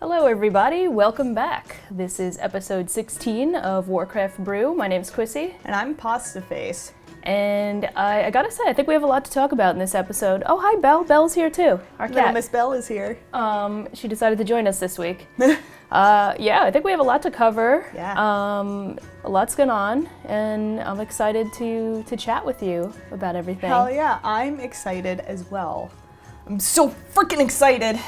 Hello everybody, welcome back. This is episode 16 of Warcraft Brew. My name's Quissy. And I'm Pasta Face. And I gotta say, I think we have a lot to talk about in this episode. Oh, hi Belle. Belle's here too, our cat. Little Miss Belle is here. She decided to join us this week. Yeah, I think we have a lot to cover. Yeah. A lot's going on, and I'm excited to chat with you about everything. Hell yeah, I'm excited as well. I'm so freaking excited.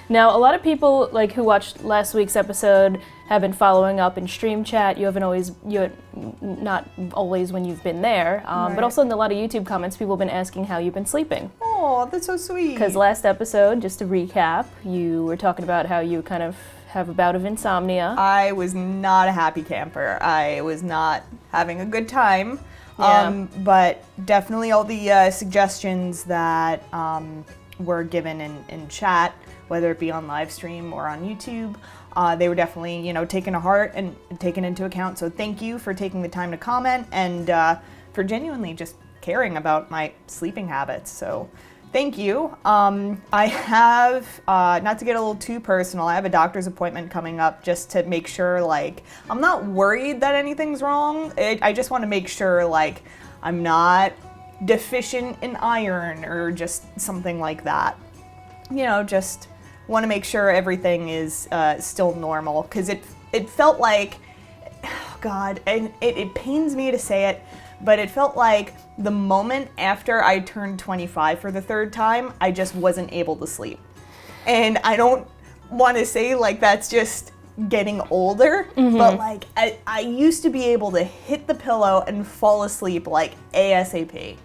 Now, a lot of people who watched last week's episode have been following up in stream chat. Not always when you've been there, Right. but also in a lot of YouTube comments, people have been asking how you've been sleeping. Oh, that's so sweet. Because last episode, just to recap, you were talking about how you kind of have a bout of insomnia. I was not a happy camper. I was not having a good time. Yeah. But definitely all the suggestions that were given in chat, whether it be on live stream or on YouTube, they were definitely, taken to heart and taken into account. So thank you for taking the time to comment and for genuinely just caring about my sleeping habits. So thank you. I have, not to get a little too personal, I have a doctor's appointment coming up just to make sure, I'm not worried that anything's wrong. I just want to make sure, I'm not deficient in iron or just something like that. Just want to make sure everything is still normal, because it felt like, oh God, and it pains me to say it, but it felt like the moment after I turned 25 for the third time, I just wasn't able to sleep. And I don't want to say that's just getting older, but I used to be able to hit the pillow and fall asleep ASAP.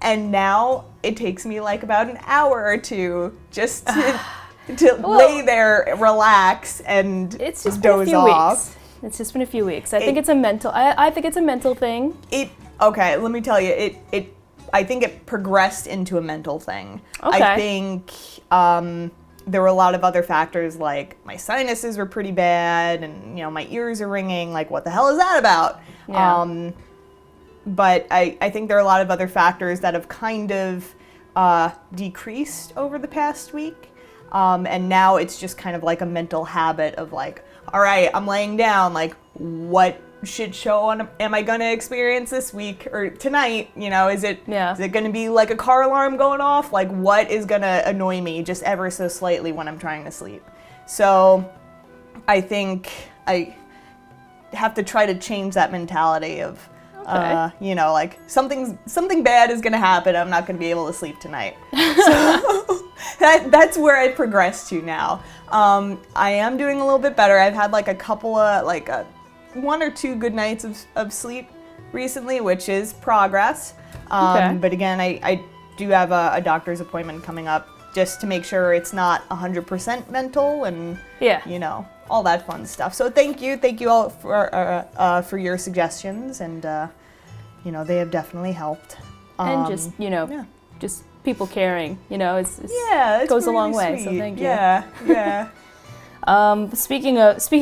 And now it takes me about an hour or two just to lay there, relax, and It's just doze been a few off. weeks. It's just been a few weeks. I think it's a mental. I think it's a mental thing. Okay, let me tell you, I think it progressed into a mental thing. Okay. I think there were a lot of other factors, like my sinuses were pretty bad, and my ears are ringing. What the hell is that about? Yeah. But I think there are a lot of other factors that have kind of decreased over the past week. And now it's just kind of a mental habit of all right, I'm laying down, what shit show am I gonna experience this week or tonight? Is it gonna be a car alarm going off? What is gonna annoy me just ever so slightly when I'm trying to sleep? So I think I have to try to change that mentality of, okay. Something bad is gonna happen. I'm not gonna be able to sleep tonight. So that's where I progressed to now. I am doing a little bit better. I've had a couple of one or two good nights of sleep recently, which is progress. Okay. But again, I do have a doctor's appointment coming up just to make sure it's not 100% mental and all that fun stuff. So thank you all for your suggestions, and they have definitely helped. And just just people caring, it goes a long really way. So sweet. thank you. Yeah. Speaking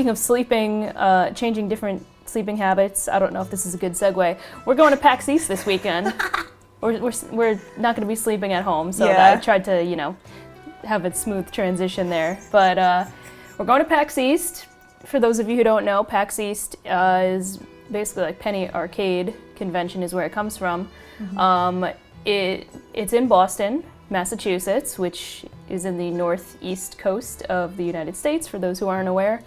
of sleeping, changing different sleeping habits. I don't know if this is a good segue. We're going to Pax East this weekend. we're not going to be sleeping at home, so I tried to have a smooth transition there. But we're going to Pax East. For those of you who don't know, Pax East is basically Penny Arcade convention is where it comes from. Mm-hmm. It's in Boston, Massachusetts, which is in the northeast coast of the United States, for those who aren't aware.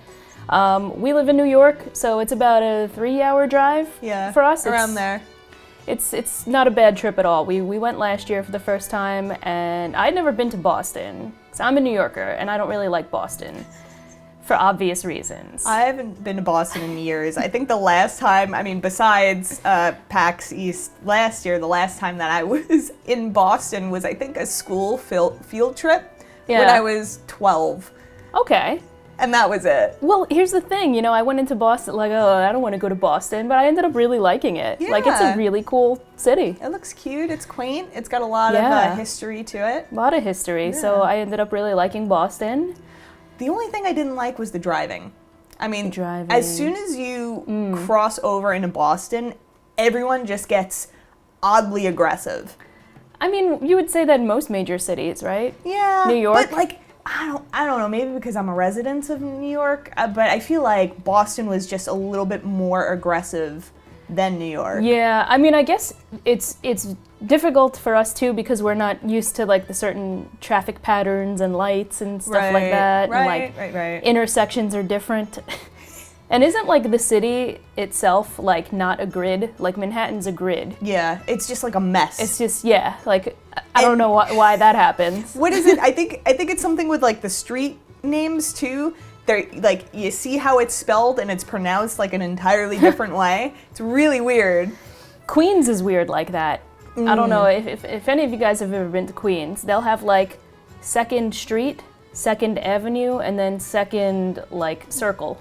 We live in New York, so it's about a 3-hour drive for us. Around there. It's not a bad trip at all. We went last year for the first time, and I'd never been to Boston. So I'm a New Yorker, and I don't really like Boston for obvious reasons. I haven't been to Boston in years. I think the last time, besides PAX East last year, the last time that I was in Boston was, I think, a school field trip when I was 12. Okay. And that was it. Well, here's the thing, I went into Boston I don't want to go to Boston, but I ended up really liking it. Yeah. It's a really cool city. It looks cute, it's quaint, it's got a lot of history to it. A lot of history, so I ended up really liking Boston. The only thing I didn't like was the driving. Driving. As soon as you cross over into Boston, everyone just gets oddly aggressive. You would say that in most major cities, right? Yeah. New York? But I don't know, maybe because I'm a resident of New York, but I feel like Boston was just a little bit more aggressive than New York. Yeah, I mean, I guess it's difficult for us too because we're not used to like the certain traffic patterns and lights and stuff like that. Right, and, right. Intersections are different. And isn't like the city itself like not a grid? Like Manhattan's a grid. Yeah, it's just like a mess. It's just like I don't know why that happens. What is it? I think it's something with like the street names too. They're like, you see how it's spelled and it's pronounced like an entirely different way. It's really weird. Queens is weird like that. I don't know if any of you guys have ever been to Queens. They'll have like 2nd Street, 2nd Avenue, and then 2nd like circle,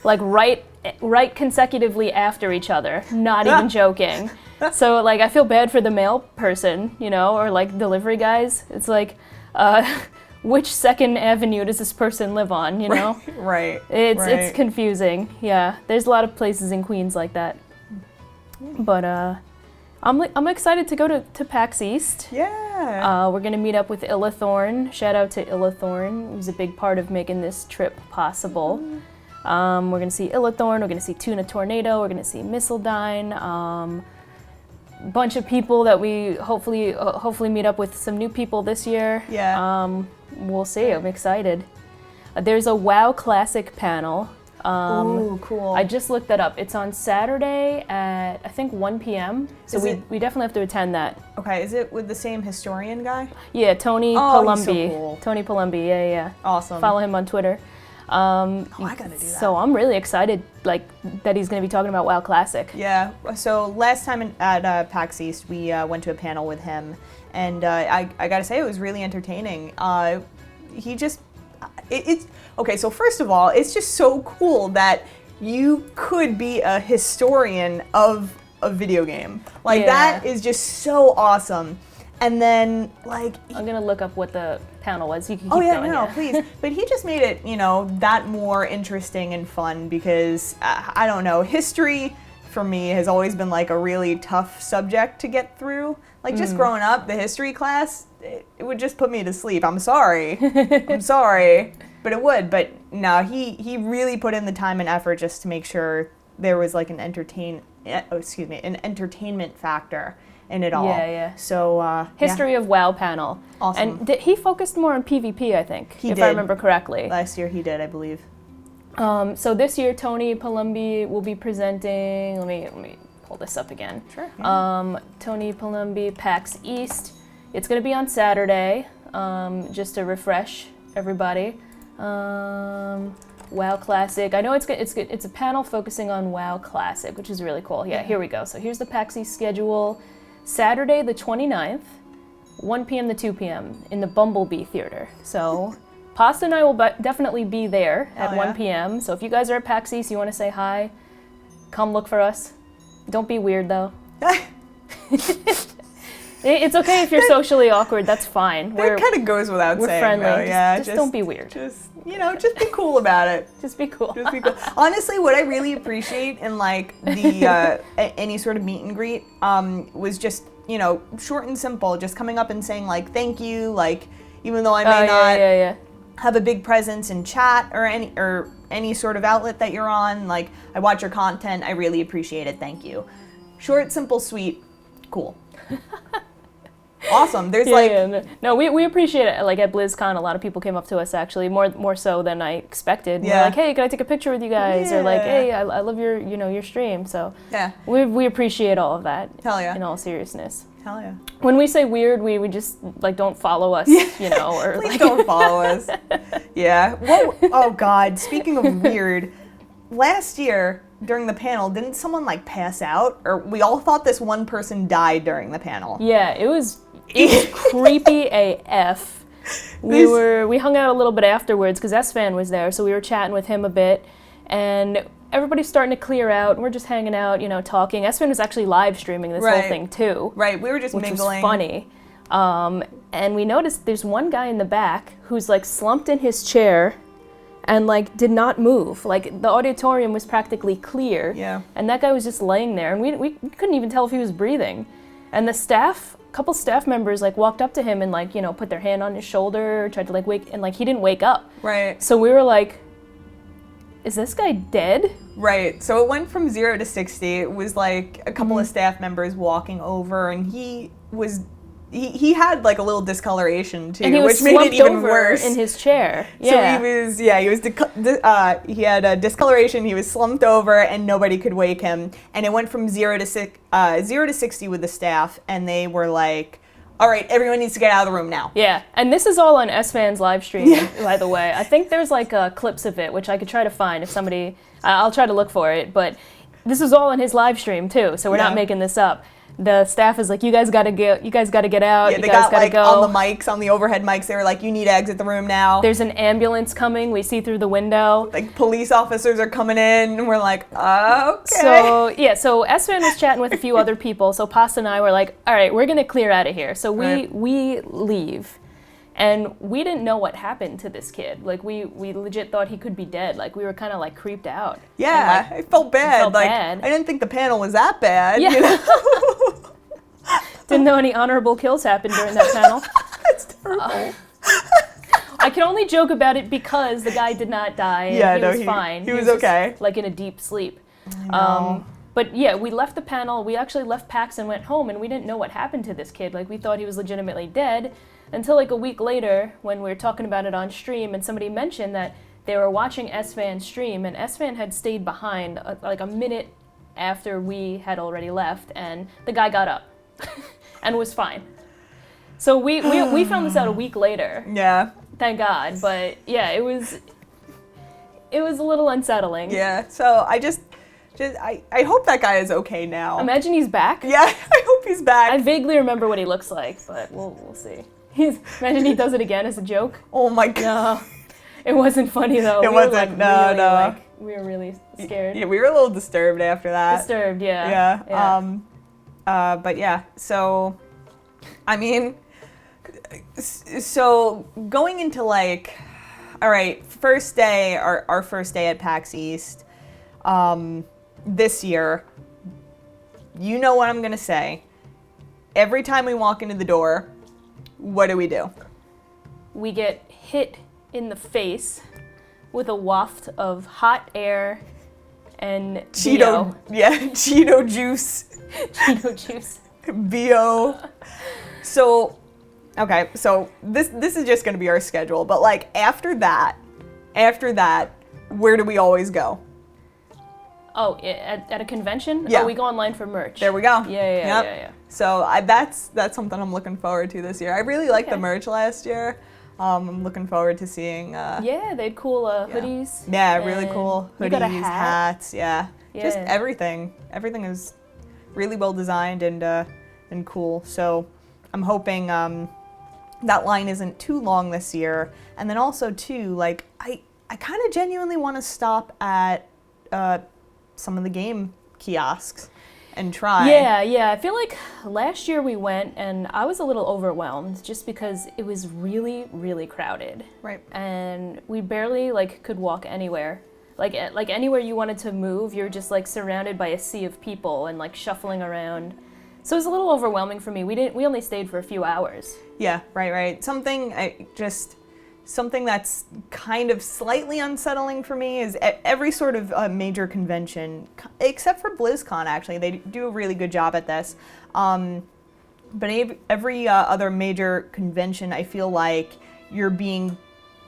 like right consecutively after each other. Not even joking. So like I feel bad for the mail person, you know, or like delivery guys. It's like, which 2nd Avenue does this person live on, you know? Right. It's confusing. Yeah, there's a lot of places in Queens like that. But I'm excited to go to Pax East. Yeah. We're gonna meet up with Illathorn. Shout out to Illathorn, who's a big part of making this trip possible. We're gonna see Illathorn. We're gonna see Tuna Tornado. We're gonna see Mistledine. Bunch of people that we hopefully meet up with some new people this year. Yeah. We'll see. I'm excited. There's a WoW Classic panel. Ooh, cool. I just looked that up. It's on Saturday at I think 1 p.m. So we definitely have to attend that. Okay, is it with the same historian guy? Yeah, Tony Oh, he's so Palumbi. cool. Tony Palumbi. Yeah. Awesome. Follow him on Twitter. I gotta do that. So I'm really excited, like that he's going to be talking about WoW Classic. Yeah. So last time at PAX East, we went to a panel with him, and I gotta say it was really entertaining. He just it's okay. So first of all, it's just so cool that you could be a historian of a video game. Like that is just so awesome. And then like I'm gonna look up what the panel was. You can keep going. going. Please. But he just made it, that more interesting and fun because I don't know, history for me has always been like a really tough subject to get through. Like just growing up, the history class, it would just put me to sleep. I'm sorry. I'm sorry, but it would. But no, he really put in the time and effort just to make sure there was like an entertainment factor in it all. Yeah. So History of WoW panel. Awesome. And he focused more on PvP, I think, He if did. I remember correctly. Last year he did, I believe. So this year, Tony Palumbi will be presenting. Let me pull this up again. Sure. Yeah. Tony Palumbi, PAX East. It's going to be on Saturday, just to refresh everybody. WoW Classic. I know it's a panel focusing on WoW Classic, which is really cool. Yeah, here we go. So here's the Pax East schedule. Saturday the 29th, 1 p.m. to 2 p.m. in the Bumblebee Theater. So Pasta and I will definitely be there at 1 p.m. So if you guys are at PAX East, you want to say hi, come look for us. Don't be weird though. It's okay if you're socially awkward. That's fine. That kind of goes without saying. We're friendly. Though. Just don't be weird. Just be cool about it. Just be cool. Just be cool. Honestly, what I really appreciate in like the any sort of meet and greet was just short and simple. Just coming up and saying like thank you. Like even though I may not have a big presence in chat or any sort of outlet that you're on, like I watch your content. I really appreciate it. Thank you. Short, simple, sweet, cool. Awesome. There's no, we appreciate it. Like at BlizzCon, a lot of people came up to us actually, more so than I expected. Yeah. We're like, hey, can I take a picture with you guys? Or like, hey, I love your stream. So yeah, we appreciate all of that. Hell yeah. In all seriousness. Hell yeah. When we say weird, we just like don't follow us, or please like don't follow us. Yeah. Well, oh God. Speaking of weird, last year during the panel, didn't someone like pass out? Or we all thought this one person died during the panel. Yeah, it was creepy AF. We hung out a little bit afterwards because S-Fan was there, so we were chatting with him a bit, and everybody's starting to clear out, and we're just hanging out, talking. S-Fan was actually live streaming this whole thing too. Right, we were just mingling. Which was funny. And we noticed there's one guy in the back who's like slumped in his chair and like did not move. Like the auditorium was practically clear. Yeah. And that guy was just laying there, and we couldn't even tell if he was breathing. And the staff couple staff members like walked up to him and like, you know, put their hand on his shoulder, tried to like wake, and like he didn't wake up. Right. So we were like, is this guy dead? Right. So it went from 0 to 60. It was like a couple of staff members walking over, and he he had like a little discoloration too, And he was which made it even over worse in his chair. Yeah. So he had a discoloration. He was slumped over, and nobody could wake him. And it went from 0 to 60 with the staff, and they were like, all right, everyone needs to get out of the room now. Yeah, and this is all on S-Fan's live stream, by the way. I think there's like clips of it, which I could try to find if somebody, I'll try to look for it, but this is all on his live stream too, so we're not making this up. The staff is like, you guys gotta get out, you guys gotta go. On the mics, on the overhead mics, they were like, you need to exit the room now. There's an ambulance coming, we see through the window. Like, police officers are coming in, and we're like, okay. So S-Fan was chatting with a few other people, so Pasta and I were like, all right, we're gonna clear out of here. So we leave. And we didn't know what happened to this kid. Like, we legit thought he could be dead. Like, we were kind of, like, creeped out. Yeah, and, like, I felt bad. bad. I didn't think the panel was that bad. Yeah. You know? Didn't know any honorable kills happened during that panel. That's terrible. I can only joke about it because the guy did not die. And he was fine. He was okay. Just, like, in a deep sleep. I know. But yeah, we left the panel. We actually left PAX and went home, and we didn't know what happened to this kid. Like, we thought he was legitimately dead. Until like a week later, when we were talking about it on stream, and somebody mentioned that they were watching S-Fan stream, and S-Fan had stayed behind like a minute after we had already left, and the guy got up and was fine. So we found this out a week later. Yeah. Thank God. But yeah, it was a little unsettling. Yeah. So I hope that guy is okay now. Imagine he's back. Yeah, I hope he's back. I vaguely remember what he looks like, but we'll see. Imagine he does it again as a joke. Oh my God. No, it wasn't funny though. It wasn't. No. We were really scared. Yeah, we were a little disturbed after that. Disturbed, yeah. Yeah. But yeah. So, I mean, so going into like, all right, first day, our first day at PAX East, this year. You know what I'm gonna say. Every time we walk into the door, what do? We get hit in the face with a waft of hot air and Cheeto. BO. Yeah, Cheeto juice. Cheeto juice. BO. So, okay, so this is just gonna be our schedule, but like after that, where do we always go? Oh, at a convention? Yeah. Oh, we go online for merch. There we go. Yeah. So that's something I'm looking forward to this year. I really liked the merch last year. I'm looking forward to seeing. Yeah, they had cool hoodies. Yeah, really cool hoodies, you got a hat. hats. Yeah, just Yeah. everything. Everything is really well designed and cool. So I'm hoping that line isn't too long this year. And then also too, like I kind of genuinely want to stop at some of the game kiosks and try. Yeah. I feel like last year we went and I was a little overwhelmed just because it was really, really crowded. Right. And we barely like could walk anywhere. Like anywhere you wanted to move, you're just like surrounded by a sea of people and like shuffling around. So it was a little overwhelming for me. We only stayed for a few hours. Yeah, right. Something that's kind of slightly unsettling for me is every sort of major convention, except for BlizzCon, actually. They do a really good job at this. But every other major convention, I feel like you're being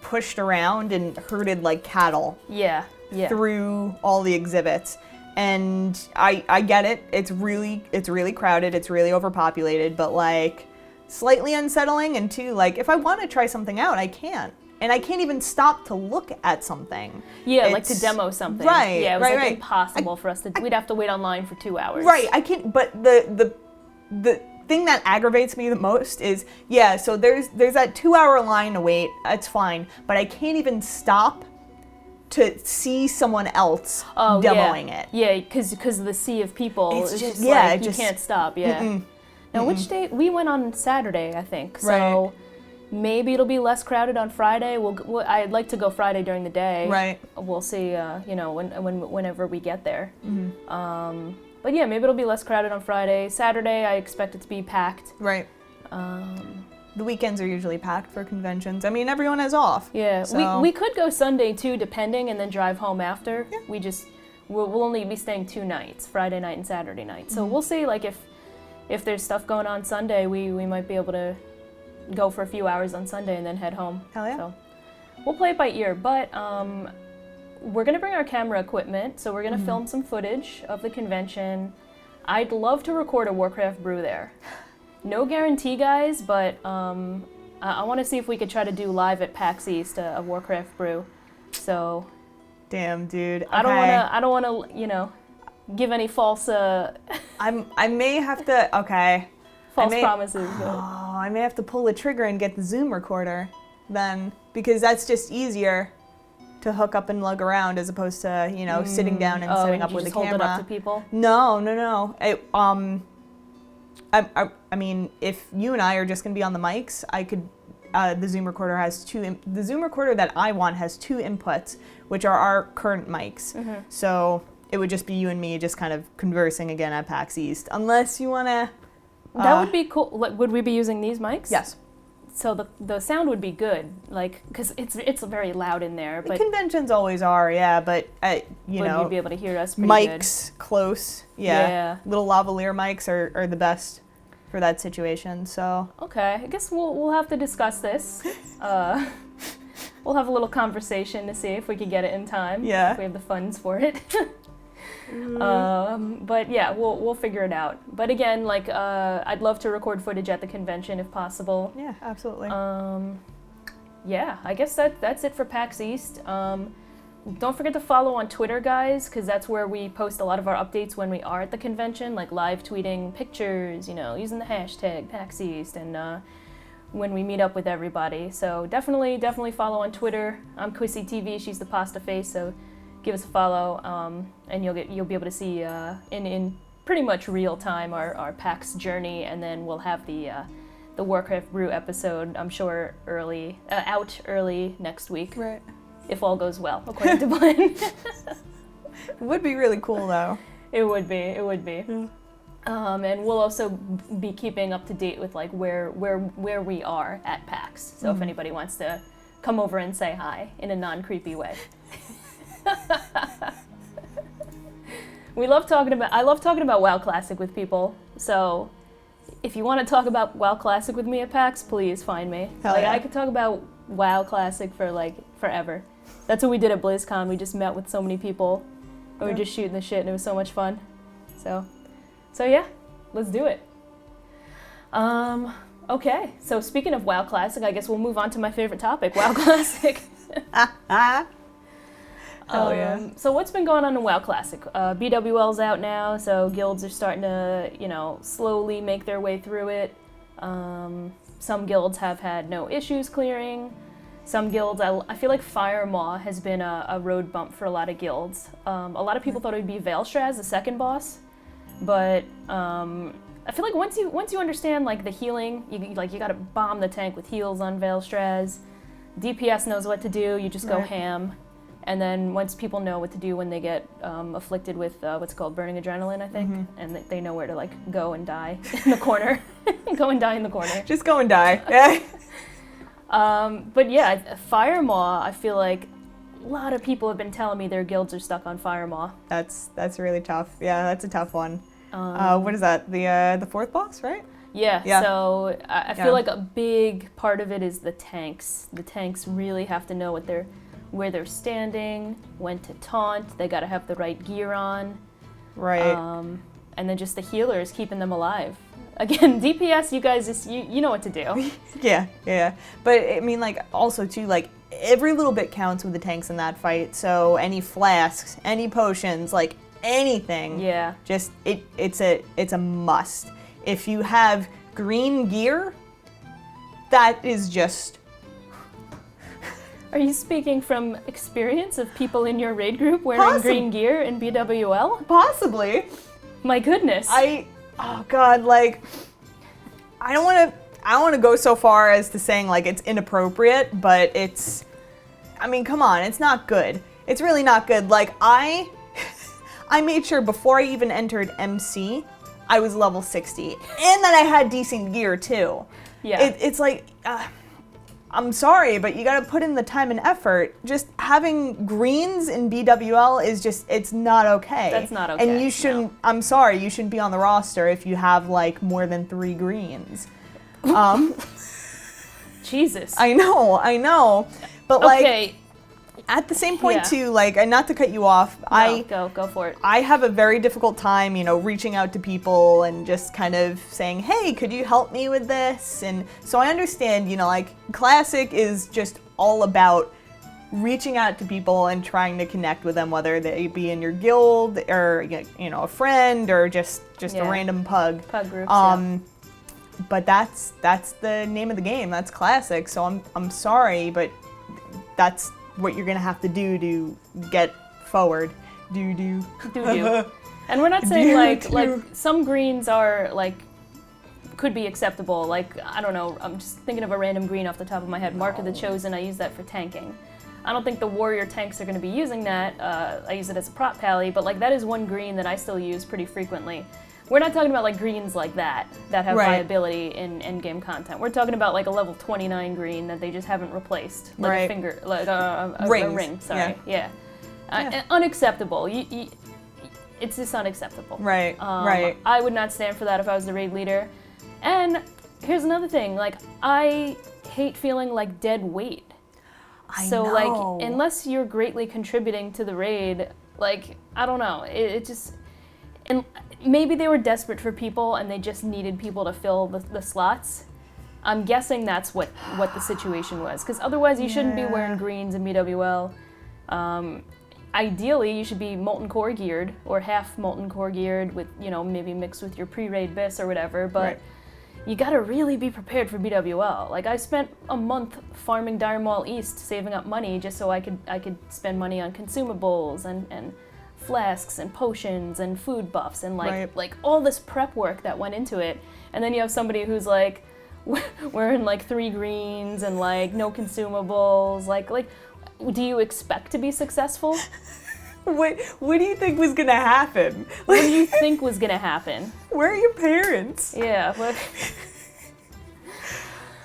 pushed around and herded like cattle. Yeah. Through all the exhibits. And I get it. It's really crowded. It's really overpopulated. But like, slightly unsettling, and two, like, if I want to try something out, I can't. And I can't even stop to look at something. Yeah, like to demo something. Right, Yeah, it was right. impossible for us to, we'd have to wait online for 2 hours. Right, I can't, but the thing that aggravates me the most is, yeah, so there's that 2 hour line to wait, that's fine, but I can't even stop to see someone else demoing it. Yeah, because of the sea of people, It's it's just- just yeah, like, it just- you can't stop, yeah. Now, which day? We went on Saturday, I think. So maybe it'll be less crowded on Friday. I'd like to go Friday during the day. Right. We'll see. Whenever we get there. But yeah, maybe it'll be less crowded on Friday. Saturday, I expect it to be packed. Right. The weekends are usually packed for conventions. I mean, everyone has off. Yeah, so. we could go Sunday too, depending, and then drive home after. Yeah. We'll only be staying 2 nights, Friday night and Saturday night. So we'll see, like, if there's stuff going on Sunday, we might be able to go for a few hours on Sunday and then head home. Hell yeah. So we'll play it by ear, but we're gonna bring our camera equipment, so we're gonna film some footage of the convention. I'd love to record a Warcraft Brew there. No guarantee, guys, but I want to see if we could try to do live at Pax East a Warcraft Brew. So, damn, dude. Okay. I don't want to, you know, give any false. I may have to. Okay. False promises. But. Oh, I may have to pull the trigger and get the Zoom recorder then, because that's just easier to hook up and lug around as opposed to, you know, sitting down and setting up with a camera. Hold it up to people? No. I mean, if you and I are just gonna be on the mics, I could. The Zoom recorder has the Zoom recorder that I want has 2 inputs, which are our current mics. So it would just be you and me just kind of conversing again at PAX East, unless you wanna. That would be cool. Like, would we be using these mics? Yes. So the sound would be good, like, because it's very loud in there. But conventions always are, yeah. But you know, you'd be able to hear us. Pretty mics good. Close, yeah. Little lavalier mics are the best for that situation. So okay, I guess we'll have to discuss this. We'll have a little conversation to see if we could get it in time. Yeah. If we have the funds for it. But yeah, we'll figure it out. But again, like, I'd love to record footage at the convention if possible. Yeah, absolutely. Yeah, I guess that's it for PAX East. Don't forget to follow on Twitter, guys, because that's where we post a lot of our updates when we are at the convention, like live tweeting pictures, you know, using the hashtag PAX East, and when we meet up with everybody. So definitely follow on Twitter. I'm Quissy TV. She's the pasta face. So give us a follow, and you'll be able to see in pretty much real time our PAX journey, and then we'll have the Warcraft Brew episode, I'm sure, out early next week. Right. If all goes well, according to plan. It would be really cool, though. It would be. Yeah. And we'll also be keeping up to date with like where we are at PAX. So if anybody wants to come over and say hi in a non-creepy way. I love talking about WoW Classic with people. So if you want to talk about WoW Classic with me at PAX, please find me. Hell yeah. I could talk about WoW Classic for like forever. That's what we did at BlizzCon. We just met with so many people, and we were just shooting the shit, and it was so much fun. So yeah, let's do it. Okay, so speaking of WoW Classic, I guess we'll move on to my favorite topic, WoW Classic. Hell yeah. So what's been going on in WoW Classic? BWL's out now, so guilds are starting to, you know, slowly make their way through it. Some guilds have had no issues clearing. Some guilds, I feel like Firemaw has been a road bump for a lot of guilds. A lot of people thought it would be Veilstraz, the second boss, but I feel like once you understand like the healing, you gotta bomb the tank with heals on Veilstraz. DPS knows what to do. You just go ham. And then once people know what to do when they get afflicted with what's called burning adrenaline, I think, and they know where to like go and die in the corner. Go and die in the corner. Just go and die. Yeah. But yeah, Firemaw, I feel like a lot of people have been telling me their guilds are stuck on Firemaw. That's really tough. Yeah, that's a tough one. What is that? The fourth boss, right? Yeah. So I feel like a big part of it is the tanks. The tanks really have to know where they're standing, when to taunt. They got to have the right gear on. Right. And then just the healers keeping them alive. Again, DPS, you guys just you know what to do. Yeah. But I mean, like, also too, like, every little bit counts with the tanks in that fight. So any flasks, any potions, like anything. Yeah. Just it's a must. If you have green gear, that is just. Are you speaking from experience of people in your raid group wearing green gear in BWL? Possibly. My goodness. Oh God, like, I don't want to go so far as to saying like it's inappropriate, but I mean, come on, it's not good. It's really not good. Like I I made sure before I even entered MC, I was level 60, and that I had decent gear too. Yeah. It's like, I'm sorry, but you gotta put in the time and effort. Just having greens in BWL is just, it's not okay. That's not okay. And you shouldn't, I'm sorry, you shouldn't be on the roster if you have like more than 3 greens. Jesus. I know. But like, Okay. at the same point Yeah. too, like, and not to cut you off, No, go for it. I have a very difficult time, reaching out to people and just kind of saying, hey, could you help me with this? And so I understand, like, Classic is just all about reaching out to people and trying to connect with them, whether they be in your guild or, a friend or just Yeah. a random pug. Pug groups, yeah. But that's the name of the game. That's Classic. So I'm sorry, but that's what you're gonna have to do to get forward. Do. And we're not saying like Do. some greens are like could be acceptable. Like, I don't know, I'm just thinking of a random green off the top of my head. Mark of the Chosen, I use that for tanking. I don't think the warrior tanks are going to be using that. I use it as a prop pally, but like that is one green that I still use pretty frequently. We're not talking about like greens like that have Right. viability in end-game content. We're talking about like a level 29 green that they just haven't replaced, like Right. a finger, like a Rings. ring. Sorry, yeah. Yeah. Unacceptable. It's just unacceptable. Right. Right. I would not stand for that if I was the raid leader. And here's another thing: like, I hate feeling like dead weight. I So know. like, unless you're greatly contributing to the raid, like, I don't know, it just, and maybe they were desperate for people and they just needed people to fill the slots. I'm guessing that's what the situation was, because otherwise you shouldn't be wearing greens in BWL. Ideally, you should be molten core geared or half molten core geared with, maybe mixed with your pre-raid bis or whatever, but Right. you gotta really be prepared for BWL. Like, I spent a month farming Dire Maul East, saving up money just so I could spend money on consumables and flasks and potions and food buffs and Right. like all this prep work that went into it. And then you have somebody who's like wearing like 3 greens and like no consumables. Like do you expect to be successful? What do you think was gonna happen? What do you think was gonna happen? Where are your parents? Yeah, but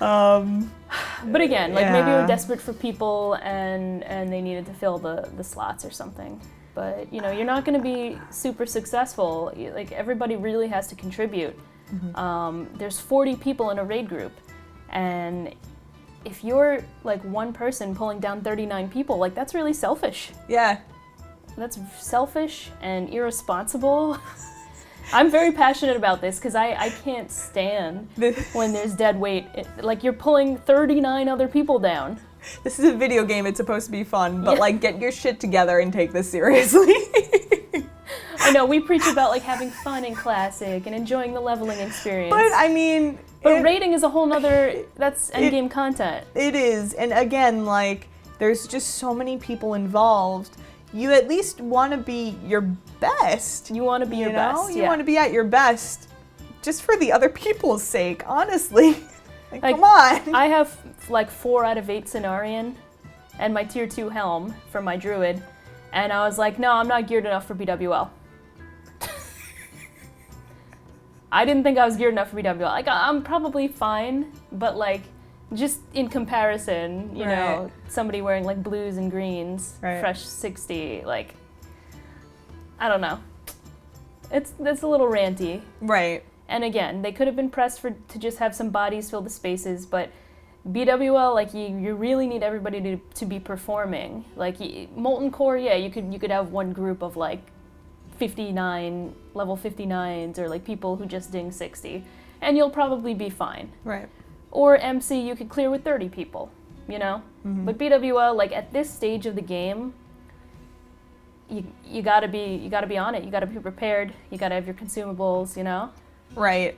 Um, but again, like maybe Yeah. we're desperate for people and they needed to fill the slots or something. But you're not going to be super successful. Like, everybody really has to contribute. There's 40 people in a raid group, and if you're like one person pulling down 39 people, like, that's really selfish. yeah. That's selfish and irresponsible. I'm very passionate about this because I can't stand when there's dead weight. Like, you're pulling 39 other people down. This is a video game. It's supposed to be fun, but Yeah. like, get your shit together and take this seriously. I know, we preach about like having fun in Classic and enjoying the leveling experience. But I mean, But raiding is a whole nother, that's endgame content. it is. And again, like, there's just so many people involved. You at least want to be your best. You want to be your best. You yeah. want to be at your best, just for the other people's sake. Honestly, like, Like, come on. I have like 4 out of 8 Cenarian and my tier 2 Helm for my druid, and I was like, no, I'm not geared enough for BWL. I didn't think I was geared enough for BWL. Like, I'm probably fine, but like, just in comparison, you know, somebody wearing like blues and greens, Right. fresh 60, like, I don't know. That's a little ranty. Right. And again, they could have been pressed to just have some bodies fill the spaces, but BWL, like, you really need everybody to be performing. Like, Molten Core, yeah, you could have one group of like 59 level 59s or like people who just ding 60, and you'll probably be fine. Right. Or MC, you could clear with 30 people, But BWL, like, at this stage of the game, you gotta be on it. You gotta be prepared. You gotta have your consumables, Right.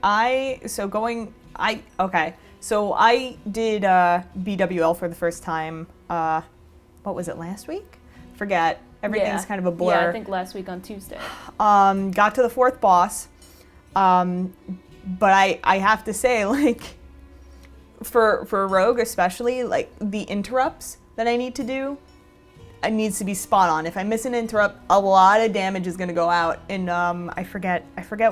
So I did BWL for the first time. What was it, last week? Forget. Everything's kind of a blur. Yeah, I think last week on Tuesday. Got to the 4th boss. But I have to say, like, for Rogue especially, like, the interrupts that I need to do, it needs to be spot on. If I miss an interrupt, a lot of damage is going to go out. And I forget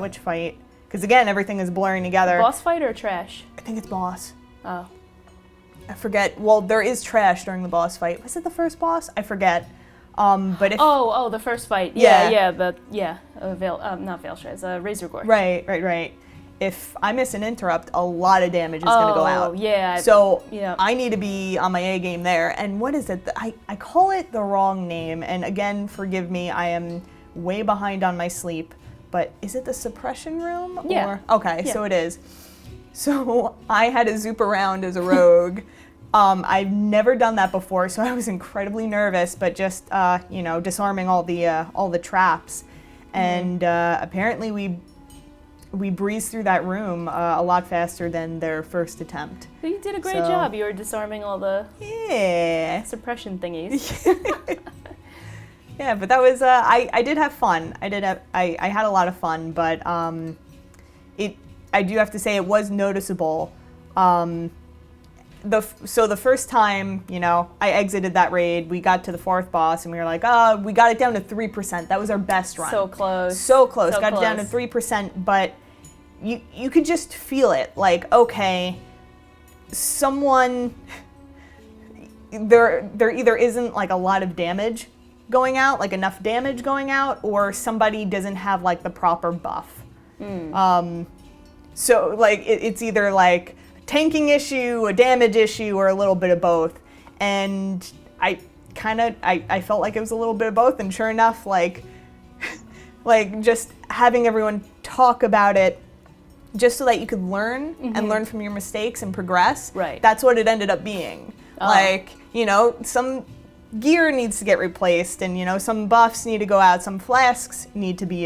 which fight. Because again, everything is blurring together. Boss fight or trash? I think it's boss. Oh. I forget. Well, there is trash during the boss fight. Was it the first boss? I forget. But if the first fight. Yeah. Not Veil Shreds. Razor Gore. Right. If I miss an interrupt, a lot of damage is going to go out. Oh, yeah. So I need to be on my A game there. And what is it? I call it the wrong name. And again, forgive me, I am way behind on my sleep. But is it the suppression room? Yeah. Okay, so it is. So I had to zoop around as a rogue. I've never done that before, so I was incredibly nervous, but just, disarming all the traps. And apparently we breezed through that room a lot faster than their first attempt. You did a great job. You were disarming all the suppression thingies. Yeah, but that was I did have fun. I had a lot of fun, but I do have to say it was noticeable. The first time, I exited that raid, we got to the 4th boss, and we were like, we got it down to 3%. That was our best run. So close. Got it down to 3%, but you could just feel it. Like, okay, someone there either isn't like a lot of damage going out, like enough damage going out, or somebody doesn't have like the proper buff. So like it's either like a tanking issue, a damage issue, or a little bit of both. And I felt like it was a little bit of both, and sure enough, like just having everyone talk about it just so that you could learn and learn from your mistakes and progress. Right. That's what it ended up being. Like, some gear needs to get replaced, and some buffs need to go out, some flasks need to be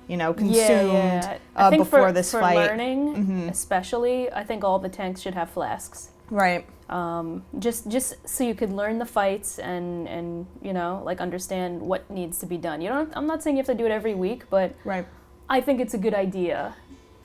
consumed I think before this fight. For learning, especially, I think all the tanks should have flasks. Right. Just so you could learn the fights and understand what needs to be done. I'm not saying you have to do it every week, but right. I think it's a good idea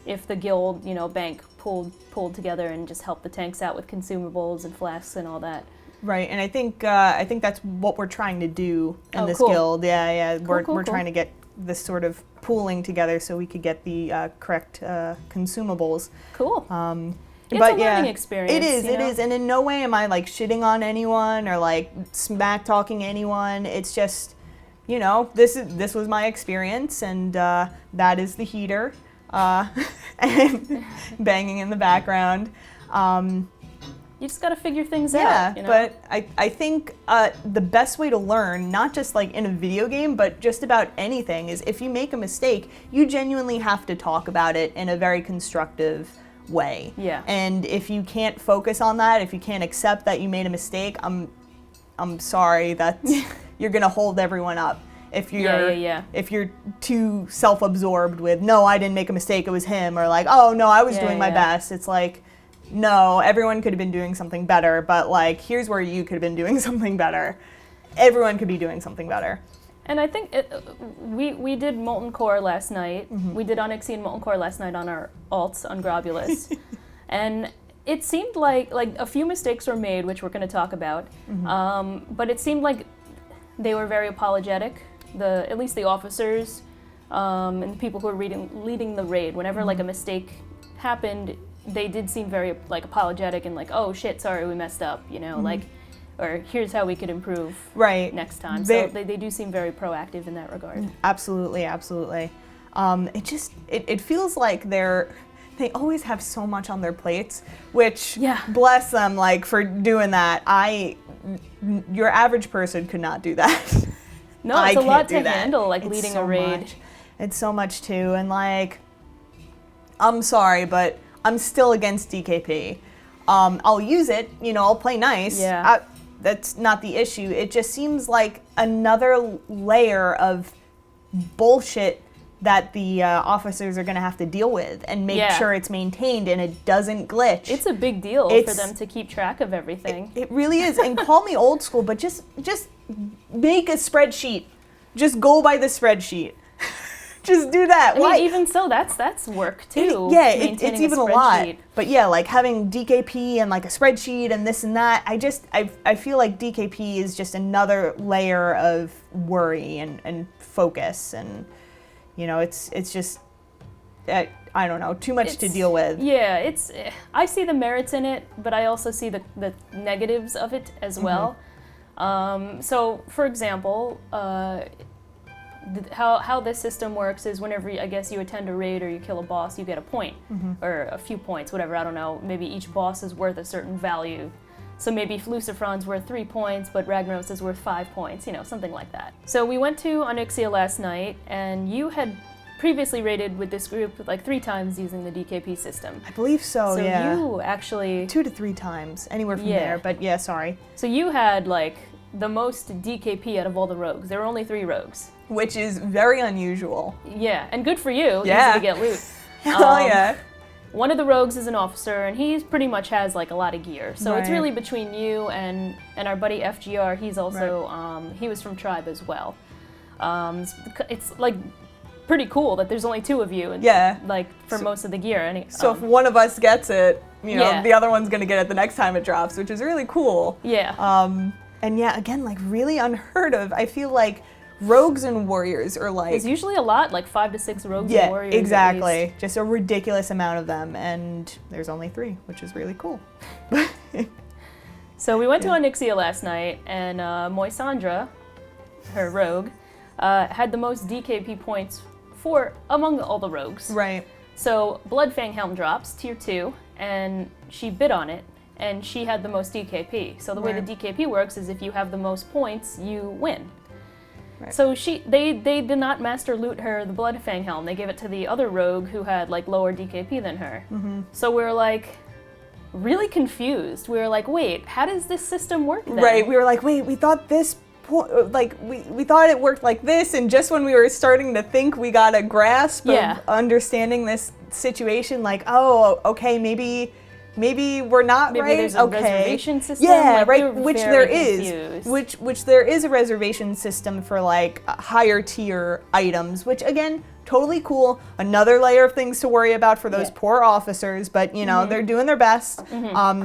if the guild, bank pulled together and just helped the tanks out with consumables and flasks and all that. Right, and I think that's what we're trying to do in this guild. Yeah. We're trying to get this sort of pooling together so we could get the correct consumables. Cool. It's but a learning experience. It is, and in no way am I like shitting on anyone or like smack talking anyone. It's just, this was my experience, and that is the heater, and banging in the background. You just got to figure things out. But I think the best way to learn, not just like in a video game, but just about anything, is if you make a mistake, you genuinely have to talk about it in a very constructive way. Yeah. And if you can't focus on that, if you can't accept that you made a mistake, I'm sorry that you're gonna hold everyone up. If you're too self-absorbed with, no, I didn't make a mistake, it was him, or like, oh no, I was doing my best. It's like, no, everyone could have been doing something better, but like, here's where you could have been doing something better. Everyone could be doing something better. And I think we did Molten Core last night. We did Onyxian Molten Core last night on our alts on Grobulus. And it seemed like a few mistakes were made, which we're going to talk about. But it seemed like they were very apologetic. At least the officers and the people who were leading the raid. Whenever like a mistake happened, they did seem very like apologetic and like, oh shit, sorry, we messed up, like, or here's how we could improve next time. So they do seem very proactive in that regard. Absolutely. It feels like they always have so much on their plates, which bless them, like, for doing that. Your average person could not do that. No, it's a lot to handle, like leading a raid. It's so much too, and like, I'm sorry, but I'm still against DKP. I'll use it, I'll play nice. Yeah. That's not the issue. It just seems like another layer of bullshit that the officers are going to have to deal with and make sure it's maintained and it doesn't glitch. It's a big deal for them to keep track of everything. It really is. And call me old school, but just make a spreadsheet. Just go by the spreadsheet. just do that. I Why? mean, even so, that's work too. It's maintaining even a lot. spreadsheet. But yeah, like having DKP and like a spreadsheet and this and that, I feel like DKP is just another layer of worry and focus, and you know, it's just I don't know, too much to deal with. Yeah, I see the merits in it, but I also see the negatives of it as well. So, for example, how this system works is whenever I guess you attend a raid or you kill a boss, you get a point or a few points, whatever. I don't know. Maybe each boss is worth a certain value. So maybe Luciferon's worth 3 points, but Ragnaros is worth 5 points. You know, something like that. So we went to Onyxia last night, and you had previously raided with this group like 3 times using the DKP system. I believe so. So yeah. you actually 2 to 3 times, anywhere from there. But yeah, sorry. So you had like the most DKP out of all the rogues. There were only 3 rogues. Which is very unusual. Yeah, and good for you. Yeah. Easy to get loot. Oh yeah. One of the rogues is an officer, and he pretty much has like a lot of gear. So it's Right. really between you and our buddy FGR. He's also he was from Tribe as well. It's like pretty cool that there's only 2 of you, and like for most of the gear. So if one of us gets it, you know, Yeah. the other one's gonna get it the next time it drops, which is really cool. Yeah. And yeah, again, like really unheard of. I feel like rogues and warriors are like There's usually a lot, like 5 to 6 rogues and warriors. Yeah, at exactly. least. Just a ridiculous amount of them, and there's only 3, which is really cool. So we went to Onyxia last night, and Moisandra, her rogue, had the most DKP points among all the rogues. Right. So Bloodfang Helm drops, tier 2, and she bid on it, and she had the most DKP. So the way the DKP works is if you have the most points, you win. Right. So they did not master loot her the Bloodfang Helm. They gave it to the other rogue who had like lower DKP than her. So we were like really confused. We were like, wait, how does this system work then? Right. We were like, wait, we thought this. We thought it worked like this, and just when we were starting to think we got a grasp of understanding this situation, like, oh, okay, maybe we're not right. Maybe there's a reservation system. Yeah, like, right. we were Which very there is. confused. Which there is a reservation system for like higher tier items, which again, totally cool. Another layer of things to worry about for those poor officers, but you know, they're doing their best.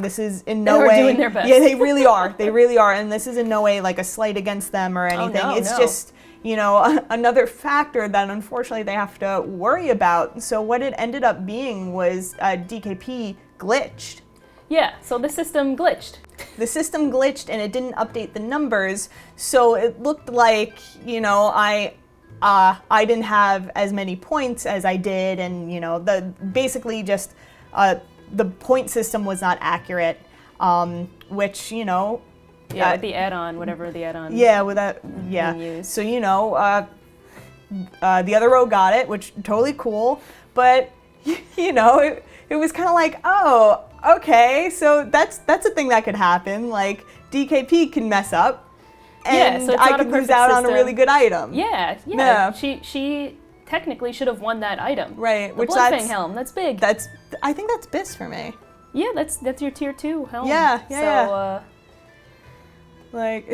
This is in no way. They're doing their best. Yeah, they really are. They really are. And this is in no way like a slight against them or anything. no, It's no. just, you know, another factor that unfortunately they have to worry about. So what it ended up being was DKP glitched. Yeah, so the system glitched. The system glitched and it didn't update the numbers, so it looked like, you know, I didn't have as many points as I did, and you know, basically just the point system was not accurate, which, you know, with the add-on, whatever the add-on. with that, used. So you know, the other row got it, which totally cool, but you know, it was kind of like, oh, okay, so that's a thing that could happen. Like DKP can mess up, and so it's I not a could lose perfect out on a system. really good item. Yeah. Yeah. She technically should have won that item. Right, The which Bloodfang Helm, that's big. I think that's BIS for me. Yeah, that's your tier 2 helm. Yeah.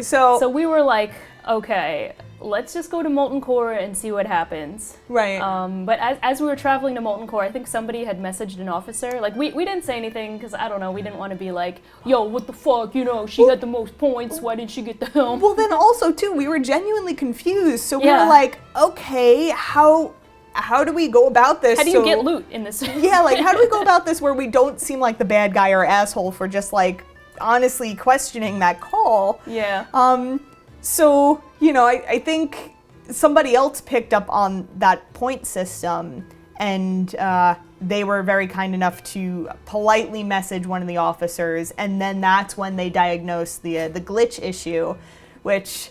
So we were like, okay, let's just go to Molten Core and see what happens. Right. But as we were traveling to Molten Core, I think somebody had messaged an officer. Like, we didn't say anything because, I don't know, we didn't want to be like, yo, what the fuck, you know, she had the most points, why didn't she get the helm? Well, then also, too, we were genuinely confused. So we were like, okay, how do we go about this? How do you get loot in this? Yeah, like, how do we go about this where we don't seem like the bad guy or asshole for just, like, honestly questioning that call? Yeah. So, you know, I think somebody else picked up on that point system, and they were very kind enough to politely message one of the officers, and then that's when they diagnosed the glitch issue, which,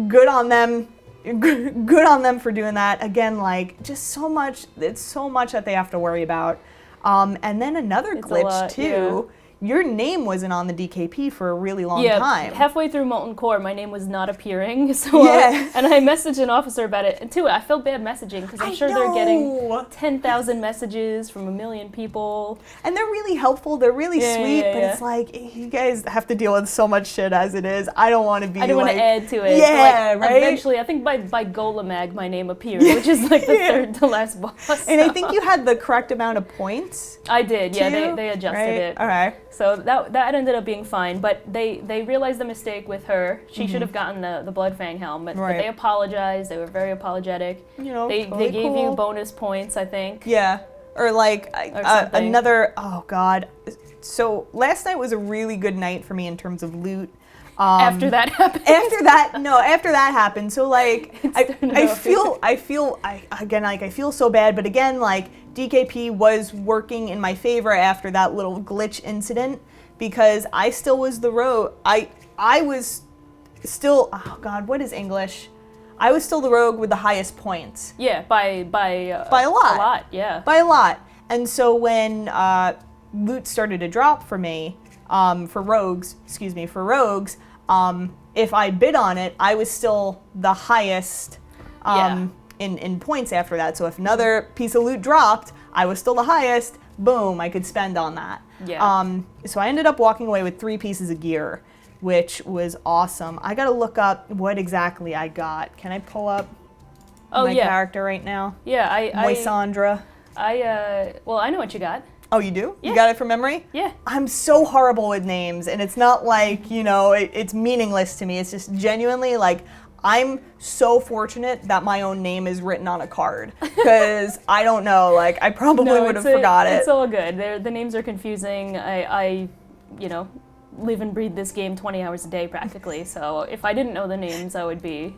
good on them. Good on them for doing that. Again, like, just so much, it's so much that they have to worry about. And then another glitch too. your name wasn't on the DKP for a really long Yeah, time. halfway through Molten Core, my name was not appearing. So Yeah. and I messaged an officer about it. And too, I felt bad messaging because I'm sure they're getting 10,000 messages from 1 million people. And they're really helpful. They're really sweet. But it's like, you guys have to deal with so much shit as it is. I don't want to be I don't want to add to it. Yeah, like, right? Eventually, I think by Golemag, my name appeared, which is like the third to last boss. And I think you had the correct amount of points. I did, yeah. too, They adjusted right? it. Okay. So that ended up being fine, but they realized the mistake with her. She should have gotten the Bloodfang helm, but they apologized. They were very apologetic. You know, they totally gave cool. you bonus points, I think. Yeah, or like something. another. Oh God. So last night was a really good night for me in terms of loot. After that happened. After that happened. So like, I feel so bad, but again, like DKP was working in my favor after that little glitch incident because I still was the rogue. I was still, oh God, what is English? I was still the rogue with the highest points. Yeah, by a lot. By a lot, yeah. By a lot. And so when loot started to drop for me, for rogues, if I bid on it, I was still the highest in points after that. So if another piece of loot dropped, I was still the highest. Boom, I could spend on that. Yeah. So I ended up walking away with 3 pieces of gear, which was awesome. I gotta look up what exactly I got. Can I pull up my character right now? Yeah, Moisandra. Well, I know what you got. Oh, you do? Yeah. You got it from memory? Yeah. I'm so horrible with names, and it's not like, it's meaningless to me. It's just genuinely like, I'm so fortunate that my own name is written on a card, because I don't know, like, I probably would have forgot it. It's all good. The names are confusing. I live and breathe this game 20 hours a day practically, so if I didn't know the names, I would be...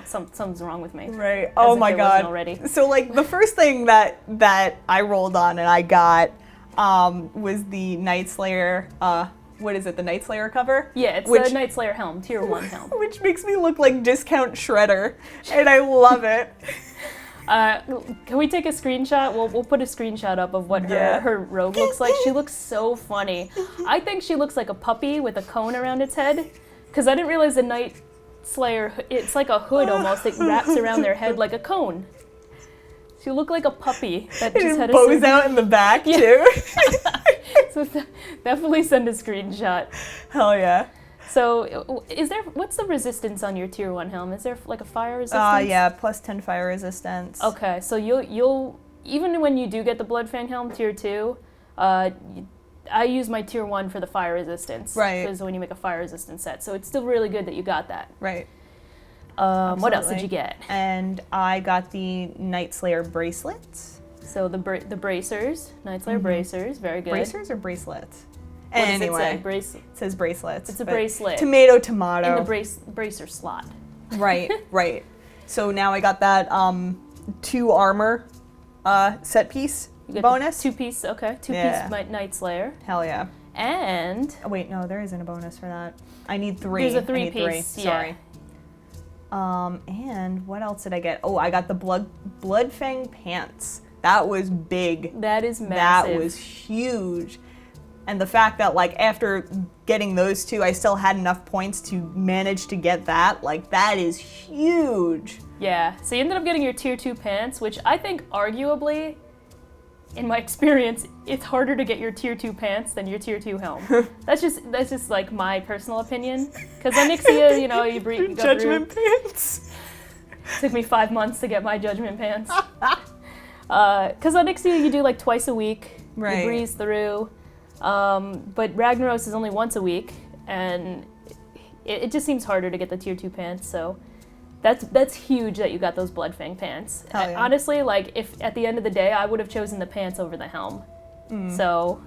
something's wrong with me. Right. Oh my God. Already. So like the first thing that I rolled on and I got was the Night Slayer. What is it? The Night Slayer cover? Yeah, it's the Night Slayer helm, tier 1 helm. Which makes me look like Discount Shredder, and I love it. Can we take a screenshot? We'll put a screenshot up of what her rogue looks like. She looks so funny. I think she looks like a puppy with a cone around its head, because I didn't realize the Night Slayer, it's like a hood almost that wraps around their head like a cone. She looked like a puppy that just had a bows out in the back too. So definitely send a screenshot. Hell yeah. So what's the resistance on your tier 1 helm? Is there like a fire resistance? Yeah, plus 10 fire resistance. Okay, so you'll even when you do get the Bloodfang helm tier 2, I use my tier 1 for the fire resistance. Right. Because when you make a fire resistance set. So it's still really good that you got that. Right. What else did you get? And I got the Night Slayer bracelets. So the bracers, Night Slayer bracers, very good. Bracers or bracelets? What Anyway, does it say? it says bracelets. It's a bracelet. Tomato. In the bracer slot. Right, right. So now I got that 2 armor set piece bonus. 2-piece, okay. 2-piece Night Slayer. Hell yeah. And... Oh, wait, no, there isn't a bonus for that. I need 3. There's a 3-piece, yeah. Sorry. And what else did I get? Oh, I got the Bloodfang pants. That was big. That is massive. That was huge. And the fact that, like, after getting those 2, I still had enough points to manage to get that, like, that is huge. Yeah. So you ended up getting your tier 2 pants, which I think arguably, in my experience, it's harder to get your tier 2 pants than your tier 2 helm. That's just like my personal opinion. Because Onyxia, you go Judgment through... pants. It took me 5 months to get my Judgment pants. Because Onyxia, you do like twice a week. Right. You breeze through. But Ragnaros is only once a week, and it just seems harder to get the tier 2 pants, so that's huge that you got those Bloodfang pants. Hell yeah. Honestly, like, if at the end of the day, I would have chosen the pants over the helm. So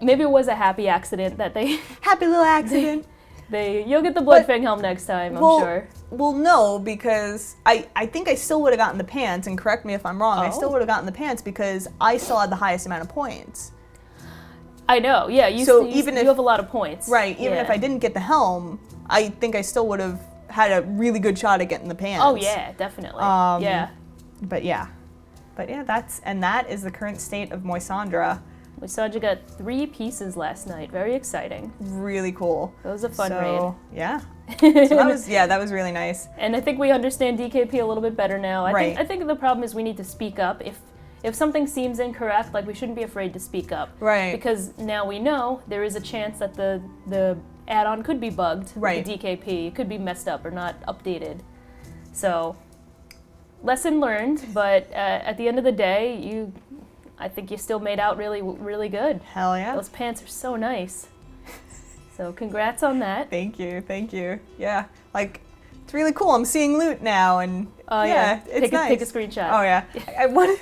maybe it was a happy accident that they... Happy little accident. You'll get the Bloodfang helm next time, I'm sure. Well, no, because I think I still would have gotten the pants, and correct me if I'm wrong, I still would have gotten the pants because I still had the highest amount of points. I know, yeah, you have a lot of points. Right, even if I didn't get the helm, I think I still would have had a really good shot at getting the pants. Oh yeah, definitely. But yeah, that is the current state of Moisandra. Sanji got 3 pieces last night. Very exciting. Really cool. That was a fun raid. Yeah. So that was really nice. And I think we understand DKP a little bit better now. I think the problem is we need to speak up. If something seems incorrect, like we shouldn't be afraid to speak up. Right. Because now we know there is a chance that the add-on could be bugged. Right. The DKP. It could be messed up or not updated. So, lesson learned, but at the end of the day, I think you still made out really, really good. Hell yeah. Those pants are so nice. So congrats on that. Thank you. Yeah, like, it's really cool. I'm seeing loot now, and it's nice. Take a screenshot. Oh yeah. I want.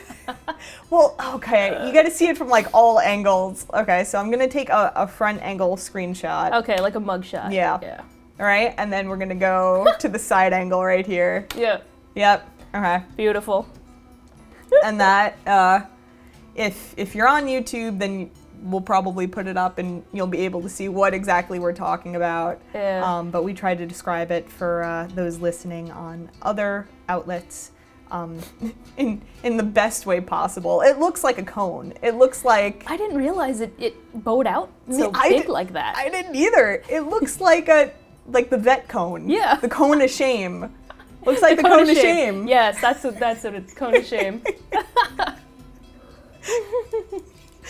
Well, okay, you got to see it from like all angles. Okay, so I'm gonna take a front angle screenshot. Okay, like a mugshot. Yeah. Yeah. All right, and then we're gonna go to the side angle right here. Yeah. Yep. Okay. Beautiful. And that, if you're on YouTube, then we'll probably put it up and you'll be able to see what exactly we're talking about. Yeah. But we tried to describe it for those listening on other outlets in the best way possible. It looks like a cone. It looks like... I didn't realize it bowed out so big like that. I didn't either. It looks like the vet cone. Yeah. The cone of shame. Looks like the cone of shame. Yes, that's what it's cone of shame.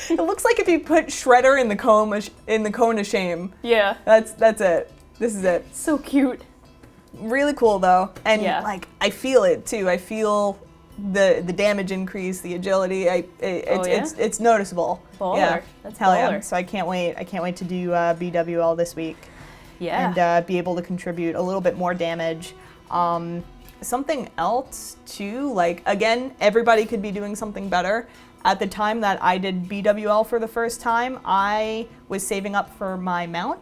It looks like if you put Shredder in the cone of shame. Yeah. That's it. This is it. So cute. Really cool though, and Yeah. like I feel it too. I feel the damage increase, the agility. It's noticeable. Baller. Yeah. That's Hell baller. yeah. So I can't wait. I can't wait to do BWL this week. Yeah. And be able to contribute a little bit more damage. Something else too, like again, everybody could be doing something better. At the time that I did BWL for the first time, I was saving up for my mount.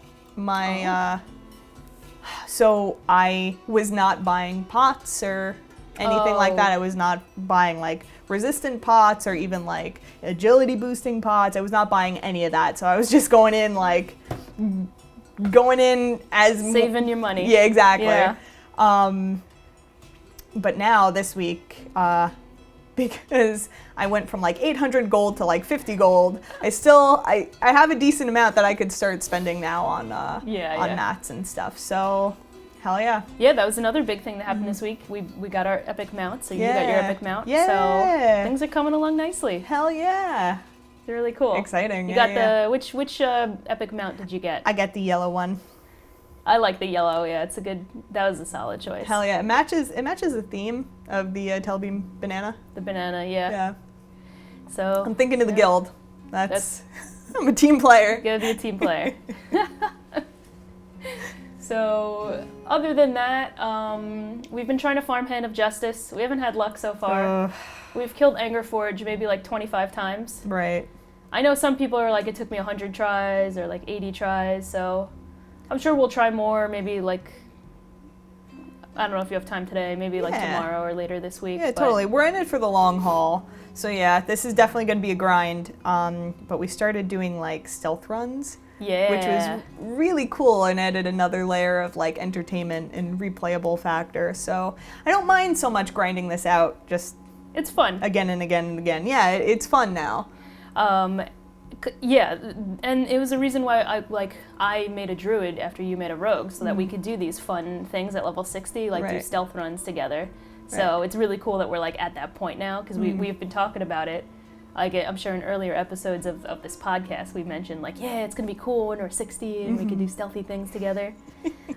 So I was not buying pots or anything like that. I was not buying like resistant pots or even like agility boosting pots. I was not buying any of that. So I was just going in as saving your money. Yeah, exactly. Yeah. But now this week, because I went from like 800 gold to like 50 gold, I have a decent amount that I could start spending now on mats and stuff. So, hell yeah. Yeah, that was another big thing that happened this week. We got our epic mount, so you got your epic mount. Yeah. So things are coming along nicely. Hell yeah. They're really cool. Exciting. You got the which epic mount did you get? I got the yellow one. I like the yellow. Yeah, that was a solid choice. Hell yeah. It matches the theme of the Telbeam banana. The banana, yeah. Yeah. So I'm thinking of the guild. That's I'm a team player. Gotta be a team player. So other than that, we've been trying to farm Hand of Justice. We haven't had luck so far. We've killed Angerforge maybe like 25 times. Right. I know some people are like, it took me 100 tries or like 80 tries, so I'm sure we'll try more, maybe like, I don't know if you have time today, maybe like tomorrow or later this week. Yeah, totally. We're in it for the long haul. So yeah, this is definitely going to be a grind. But we started doing like stealth runs. Yeah. Which was really cool and added another layer of like entertainment and replayable factor. So I don't mind so much grinding this out, just it's fun. Again and again and again. Yeah, it's fun now. Yeah, and it was a reason why I made a druid after you made a rogue, so that we could do these fun things at level 60, like do stealth runs together. So it's really cool that we're like at that point now, because we've been talking about it. Like I'm sure in earlier episodes of this podcast we mentioned like, yeah, it's gonna be cool when we're 60 and we can do stealthy things together.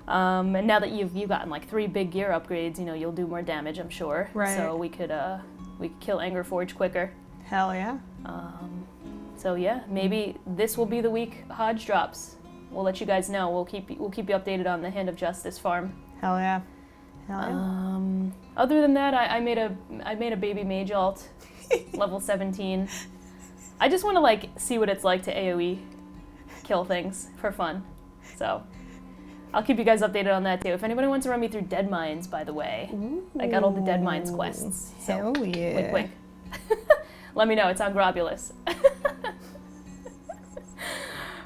And now that you've gotten like 3 big gear upgrades, you know, you'll do more damage, I'm sure. Right. So we could kill Angerforge quicker. Hell yeah. So yeah, maybe this will be the week Hodge drops. We'll let you guys know. We'll keep you updated on the Hand of Justice farm. Hell yeah. Hell yeah. Other than that, I made a baby mage alt, level 17. I just want to like see what it's like to AoE kill things for fun. So I'll keep you guys updated on that too. If anybody wants to run me through Dead Mines, by the way, I got all the Dead Mines quests. So, hell yeah. wink, wink. Let me know. It's on Grobulus.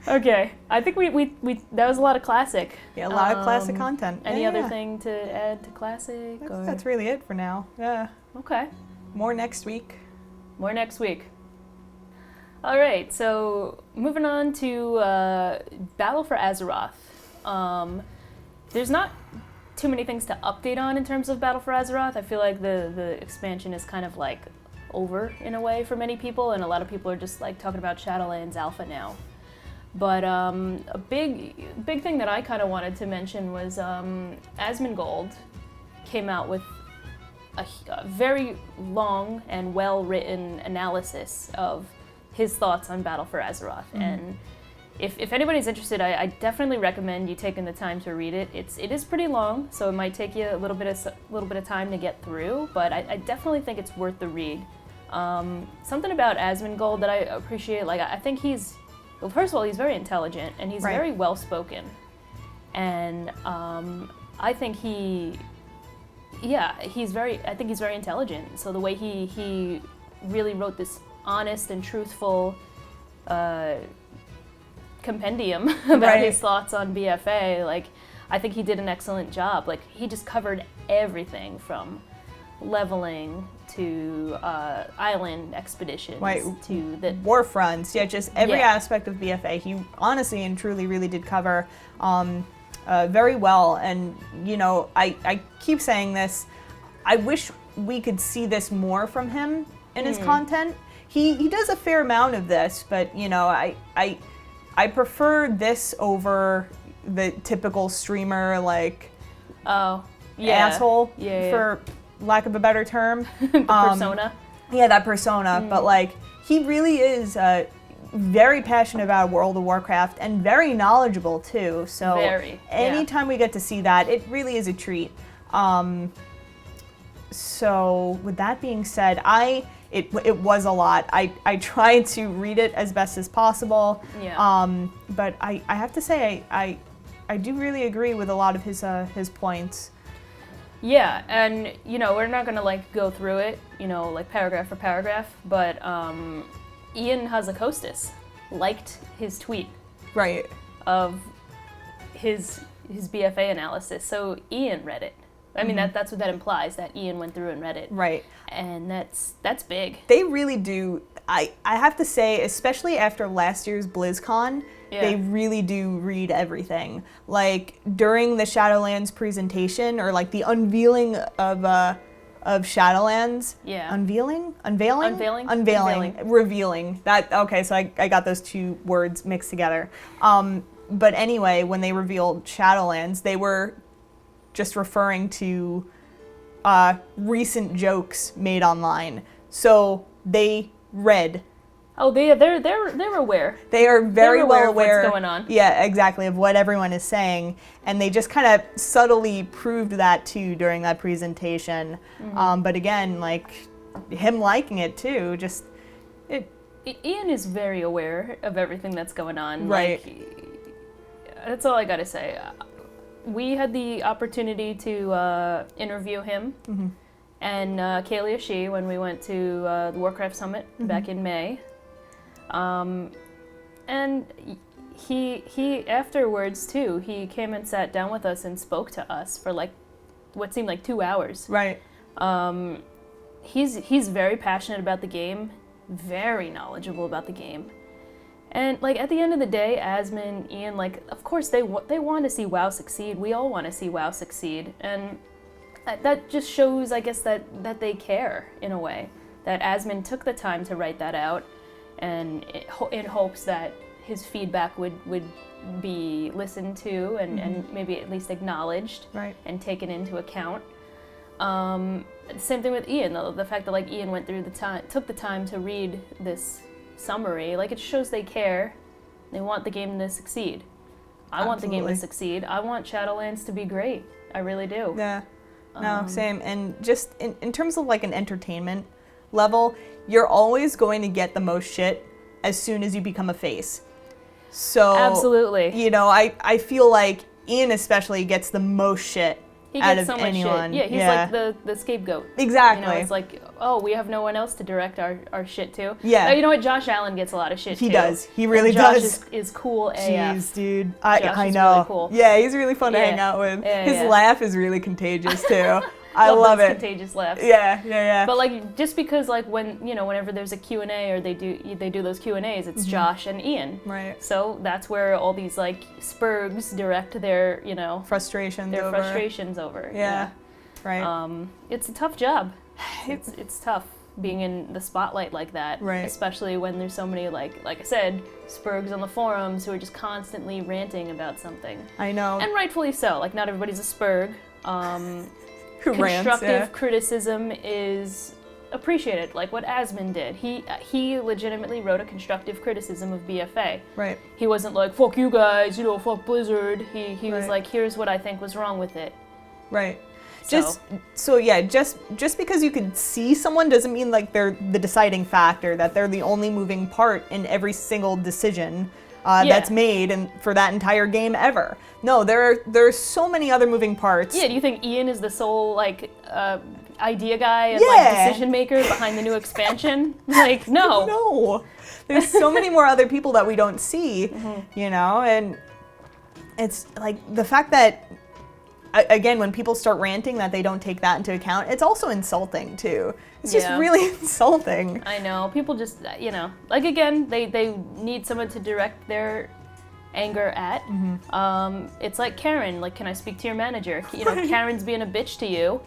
Okay, I think we that was a lot of classic. Yeah, a lot of classic content. Any other thing to add to classic? That's really it for now. Yeah. Okay. More next week. More next week. All right, so moving on to Battle for Azeroth. There's not too many things to update on in terms of Battle for Azeroth. I feel like the expansion is kind of like over in a way for many people, and a lot of people are just like talking about Shadowlands Alpha now. But a big thing that I kind of wanted to mention was Asmongold came out with a very long and well-written analysis of his thoughts on Battle for Azeroth. Mm-hmm. And if anybody's interested, I definitely recommend you taking the time to read it. It is pretty long, so it might take you a little bit of time to get through, but I definitely think it's worth the read. Something about Asmongold that I appreciate, like I think well, first of all, he's very intelligent and he's very well-spoken. And I think he's very intelligent. So the way he really wrote this honest and truthful compendium about his thoughts on BFA, like I think he did an excellent job. Like he just covered everything from leveling to island expeditions to the war fronts. Yeah, just every aspect of BFA. He honestly and truly really did cover very well. And you know, I keep saying this. I wish we could see this more from him in his content. He does a fair amount of this, but you know, I prefer this over the typical streamer like asshole for lack of a better term. Persona. Yeah, that persona. But like he really is very passionate about World of Warcraft and very knowledgeable too. So anytime we get to see that, it really is a treat. So with that being said, it was a lot. I tried to read it as best as possible. Yeah. But I have to say I do really agree with a lot of his points. Yeah, and you know, we're not gonna like go through it, you know, like paragraph for paragraph, but Ian Hazakostas liked his tweet of his BFA analysis. So Ian read it. I mean, that's what that implies, that Ian went through and read it. Right. And that's big. They really do. I have to say, especially after last year's BlizzCon, they really do read everything. Like, during the Shadowlands presentation, or like the unveiling of Shadowlands. Yeah. Unveiling? Revealing. Okay, so I got those two words mixed together. But anyway, when they revealed Shadowlands, they were just referring to recent jokes made online. So they read. Oh, they're aware. They are very well aware of what's going on. Yeah, exactly, of what everyone is saying, and they just kind of subtly proved that too during that presentation. But again, like him liking it too, just it. Ian is very aware of everything that's going on. Right. Like, that's all I gotta say. We had the opportunity to interview him and Kalia Shi when we went to the Warcraft Summit back in May. And he afterwards too, he came and sat down with us and spoke to us for like what seemed like 2 hours. Right. He's very passionate about the game, very knowledgeable about the game. And like at the end of the day, Asmon, Ian, like of course they want to see WoW succeed. We all want to see WoW succeed, and that just shows, I guess, that they care in a way. That Asmon took the time to write that out, and in hopes that his feedback would be listened to and maybe at least acknowledged and taken into account. Same thing with Ian, though. The fact that like Ian took the time to read this summary, like it shows they care. They want the game to succeed. I want the game to succeed. I want Shadowlands to be great. I really do. Yeah. No, same. And just in terms of like an entertainment level, you're always going to get the most shit as soon as you become a face. So absolutely. You know, I feel like Ian especially gets the most shit out of anyone. Shit. Yeah, he's like the scapegoat. Exactly. You know, it's like, oh, we have no one else to direct our shit to. Yeah. You know what? Josh Allen gets a lot of shit too. He does. He really does. Josh is cool AF. Jeez, dude. I know. Really cool. Yeah, he's really fun to hang out with. His laugh is really contagious too. I love those it. Contagious laughs. Yeah. But like, just because like whenever there's a Q&A or they do those Q&As, it's Josh and Ian. Right. So that's where all these like spurgs direct their frustrations over. Yeah. Right. It's a tough job. It's tough being in the spotlight like that. Right. Especially when there's so many like I said, spurgs on the forums who are just constantly ranting about something. I know. And rightfully so. Like, not everybody's a spurg. Who Constructive criticism is appreciated, like what Asmund did. He legitimately wrote a constructive criticism of BFA. Right. He wasn't like, fuck you guys, fuck Blizzard. He was Right. like, here's what I think was wrong with it. Right. So Just because you can see someone doesn't mean like they're the deciding factor, that they're the only moving part in every single decision that's made and for that entire game ever. No, there's so many other moving parts. Yeah, do you think Ian is the sole like idea guy and like decision maker behind the new expansion? Like, no. No. There's so many more other people that we don't see, and it's like the fact that again, when people start ranting that they don't take that into account, it's also insulting too. It's just really insulting. I know. People just, like again, they need someone to direct their anger at. It's like Karen, like, can I speak to your manager? Karen's being a bitch to you.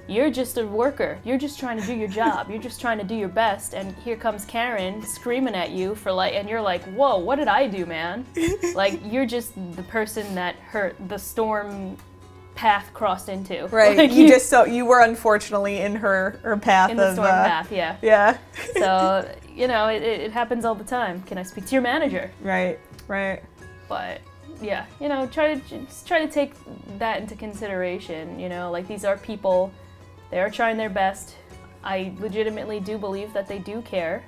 You're just a worker. You're just trying to do your job. You're just trying to do your best. And here comes Karen screaming at you for like, and you're like, whoa, what did I do, man? Like, you're just the person that the storm path crossed into. Right. Like, you were unfortunately in her path in the storm path, yeah. Yeah. So, it happens all the time. Can I speak to your manager? Right. But yeah, try to take that into consideration. Like, these are people, they are trying their best. I legitimately do believe that they do care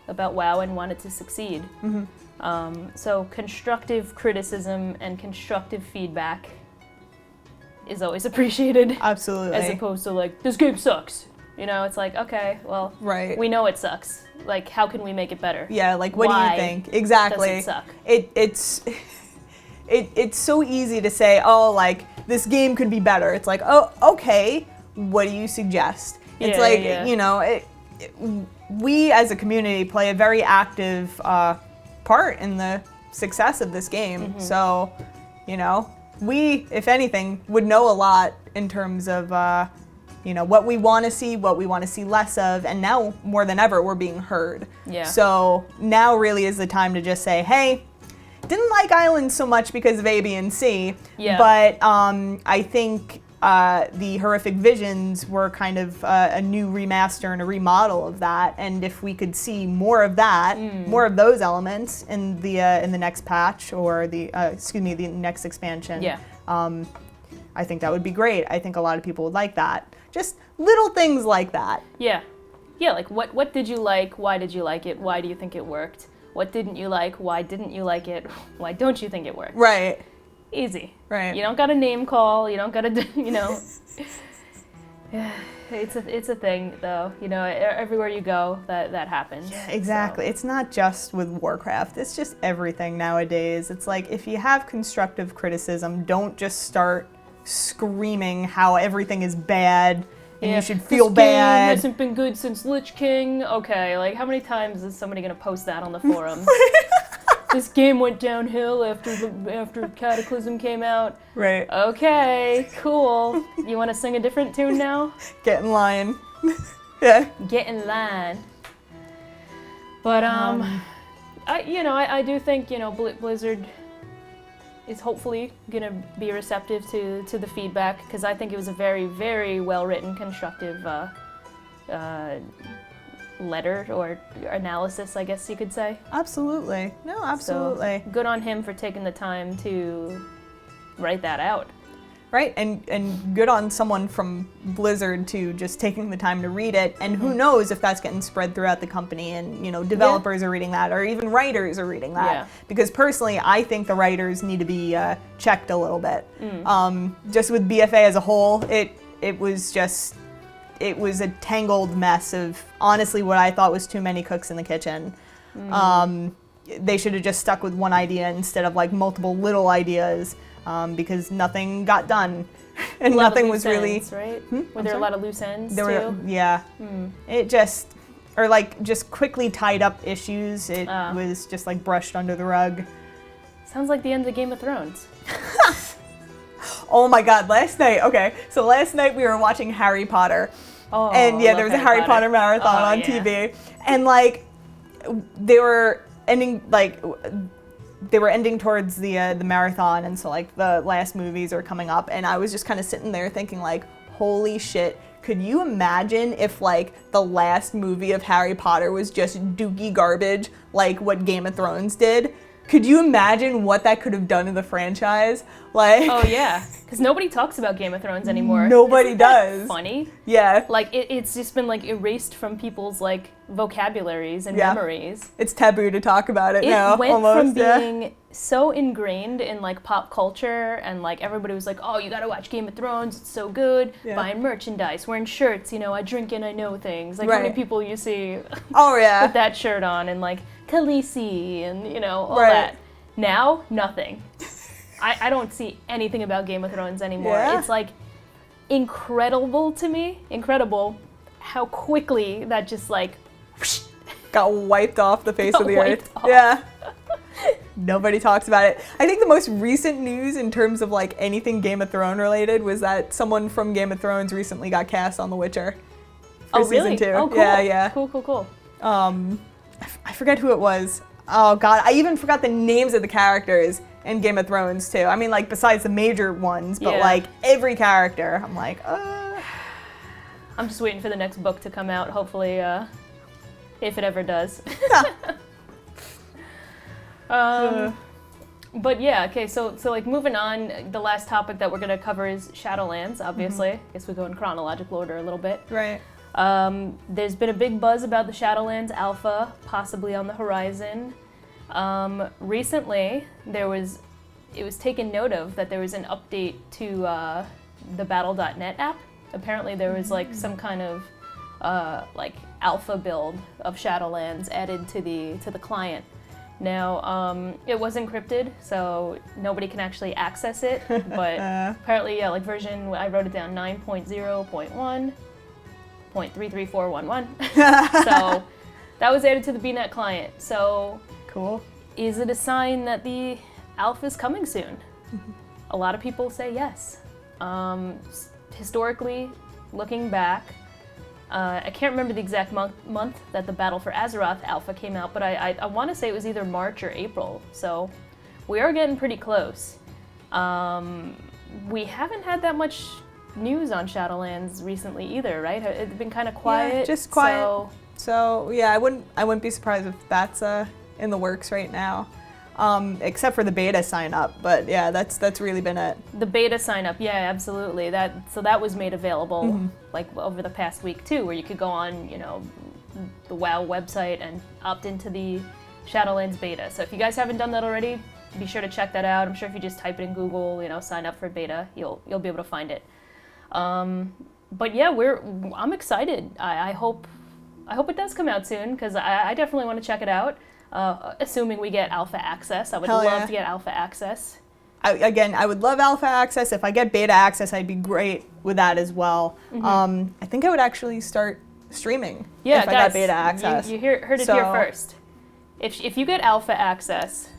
about WoW and want it to succeed. So constructive criticism and constructive feedback is always appreciated. Absolutely. As opposed to like, this game sucks. It's like, okay, well, we know it sucks. Like, how can we make it better? Yeah, like, what do you think? Exactly. Does it suck? It's so easy to say, oh, like, this game could be better. It's like, oh, okay, what do you suggest? It's we as a community play a very active part in the success of this game. So, we, if anything, would know a lot in terms of, what we want to see, what we want to see less of, and now more than ever, we're being heard. Yeah. So now really is the time to just say, hey, didn't like Islands so much because of A, B, and C, but I think the Horrific Visions were kind of a new remaster and a remodel of that, and if we could see more of that, more of those elements in the next patch or the next expansion, I think that would be great. I think a lot of people would like that. Just little things like that. Yeah, like what did you like? Why did you like it? Why do you think it worked? What didn't you like? Why didn't you like it? Why don't you think it worked? Right. Easy. Right. You don't got to name call. You don't got to, It's a thing, though. Everywhere you go, that happens. Yeah, exactly. So. It's not just with Warcraft. It's just everything nowadays. It's like, if you have constructive criticism, don't just start screaming how everything is bad and you should feel this bad. Game hasn't been good since Lich King. Okay, like, how many times is somebody gonna post that on the forums? This game went downhill after Cataclysm came out. Right. Okay, cool. You want to sing a different tune now? Get in line. Yeah. Get in line. But I do think Blizzard is hopefully gonna be receptive to the feedback, because I think it was a very, very well written, constructive letter or analysis, I guess you could say. Absolutely. No, absolutely. So, good on him for taking the time to write that out. Right, and good on someone from Blizzard to just taking the time to read it, and who knows if that's getting spread throughout the company, and developers are reading that, or even writers are reading that. Yeah. Because personally, I think the writers need to be checked a little bit. Just with BFA as a whole, it was a tangled mess of, honestly, what I thought was too many cooks in the kitchen. They should have just stuck with one idea instead of like multiple little ideas. because nothing got done. And A lot of nothing loose was really... ends, right? Hmm? Were I'm there a sorry? lot of loose ends There too? were, yeah. It just, or like just quickly tied up issues. It was just like brushed under the rug. Sounds like the end of Game of Thrones. Oh my God, last night, okay. So last night we were watching Harry Potter. Oh, And yeah, I there love was a Harry Potter marathon Oh, on yeah. TV. And like, they were ending, towards the marathon. And so like the last movies are coming up. And I was just kind of sitting there thinking like, holy shit. Could you imagine if like the last movie of Harry Potter was just dookie garbage like what Game of Thrones did? Could you imagine what that could have done to the franchise? Like, Oh yeah, because nobody talks about Game of Thrones anymore. Nobody Isn't that does. Funny. yeah, Like it's just been like erased from people's like vocabularies and Yeah. memories. it's taboo to talk about it It now. went almost, from being so ingrained in like pop culture and like everybody was like, oh, you gotta watch Game of Thrones, it's so good. Yeah. Buying merchandise, wearing shirts, I drink and I know things. Like how many Right. people you see Oh yeah. with that shirt on and like Khaleesi and all Right. that. Now, nothing. I don't see anything about Game of Thrones anymore. Yeah. It's like incredible to me, incredible how quickly that just like Got wiped off the face Got of the wiped earth. off. Yeah. Nobody talks about it. I think the most recent news in terms of like anything Game of Thrones related was that someone from Game of Thrones recently got cast on The Witcher for oh really? season 2. Oh cool. Yeah. Cool. I forget who it was. Oh God, I even forgot the names of the characters in Game of Thrones too. I mean, like besides the major ones, but Yeah. like every character, I'm like, I'm just waiting for the next book to come out, hopefully, if it ever does. But yeah, okay, so like moving on, the last topic that we're gonna cover is Shadowlands, obviously. I guess we go in chronological order a little bit. right. There's been a big buzz about the Shadowlands alpha, possibly on the horizon. Recently, it was taken note of that there was an update to the Battle.net app. Apparently there was like some kind of like alpha build of Shadowlands added to the client. Now, it was encrypted, so nobody can actually access it, but apparently, yeah, like version, I wrote it down, 9.0.1.33411. So that was added to the BNet client. So Cool. is it a sign that the alpha is coming soon? A lot of people say yes. Historically, looking back, I can't remember the exact month that the Battle for Azeroth alpha came out, but I want to say it was either March or April, so we are getting pretty close. We haven't had that much news on Shadowlands recently either, right? It's been kind of quiet. Yeah, just quiet. So So yeah, I wouldn't be surprised if that's in the works right now, except for the beta sign up. But yeah, that's really been it. the beta sign up, yeah, absolutely. That was made available like over the past week too, where you could go on, the WoW website and opt into the Shadowlands beta. So if you guys haven't done that already, be sure to check that out. I'm sure if you just type it in Google, sign up for beta, you'll be able to find it. But yeah, I'm excited. I hope it does come out soon because I definitely want to check it out. Assuming we get alpha access, I would Hell love yeah. to get alpha access. I would love alpha access. If I get beta access, I'd be great with that as well. I think I would actually start streaming Yeah, if I guys, got beta access. You heard it So- here first. If you get alpha access,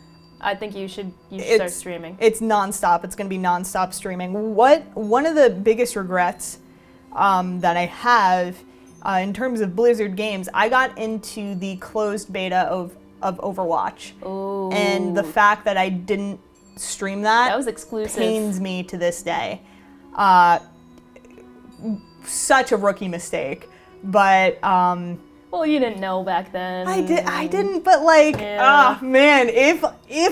I think you should start streaming. It's nonstop. It's going to be nonstop streaming. One of the biggest regrets that I have in terms of Blizzard games, I got into the closed beta of Overwatch, Ooh. and the fact that I didn't stream That was exclusive. pains me to this day. Such a rookie mistake, but Well, you didn't know back then. I didn't, but like, Yeah. man, if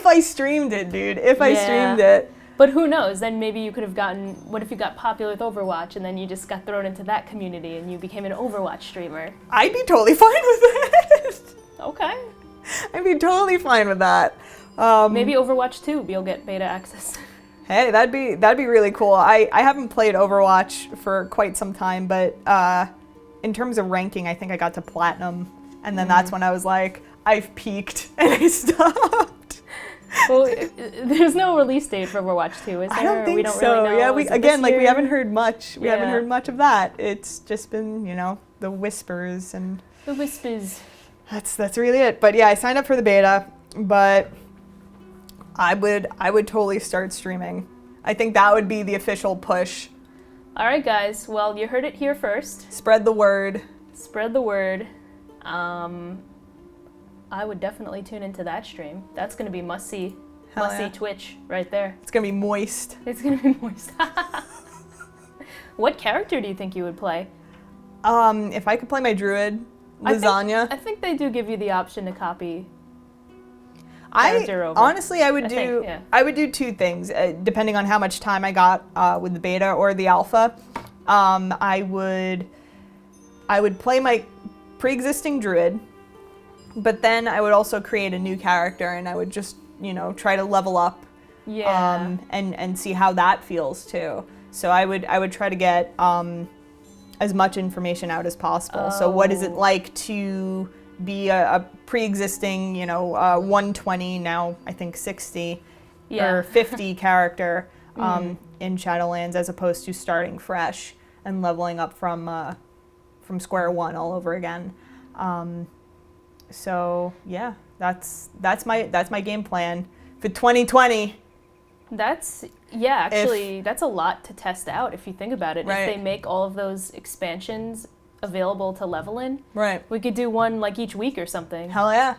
I streamed it, dude, if I Yeah. streamed it. But who knows? Then maybe you could have gotten. What if you got popular with Overwatch and then you just got thrown into that community and you became an Overwatch streamer? I'd be totally fine with it. Okay. I'd be totally fine with that. Maybe Overwatch 2, you'll get beta access. Hey, that'd be really cool. I haven't played Overwatch for quite some time, but in terms of ranking, I think I got to platinum, and then that's when I was like, I've peaked, and I stopped. Well, there's no release date for Overwatch 2, is there? I don't think we don't so. Really know. Yeah, Is it this we year? haven't heard much. We haven't Yeah. heard much of that. It's just been, the whispers, and The whispers. that's really it. But yeah, I signed up for the beta, but I would totally start streaming. I think that would be the official push. All right, guys. Well, you heard it here first. Spread the word. Spread the word. I would definitely tune into that stream. That's going to be must-see Yeah. Twitch right there. It's gonna be moist. It's going to be moist. What character do you think you would play? If I could play my druid, lasagna. I think they do give you the option to copy character over. Honestly, I would I think, do two things depending on how much time I got with the beta or the alpha. I would play my pre-existing druid, but then I would also create a new character, and I would just try to level up. Yeah. And see how that feels too. So I would try to get as much information out as possible. So what is it like to be a pre-existing, 120, now I think 60 or 50 character in Shadowlands, as opposed to starting fresh and leveling up from square one all over again. So yeah, that's my game plan for 2020. That's a lot to test out if you think about it. Right. If they make all of those expansions available to level in, Right. we could do one like each week or something. Hell yeah.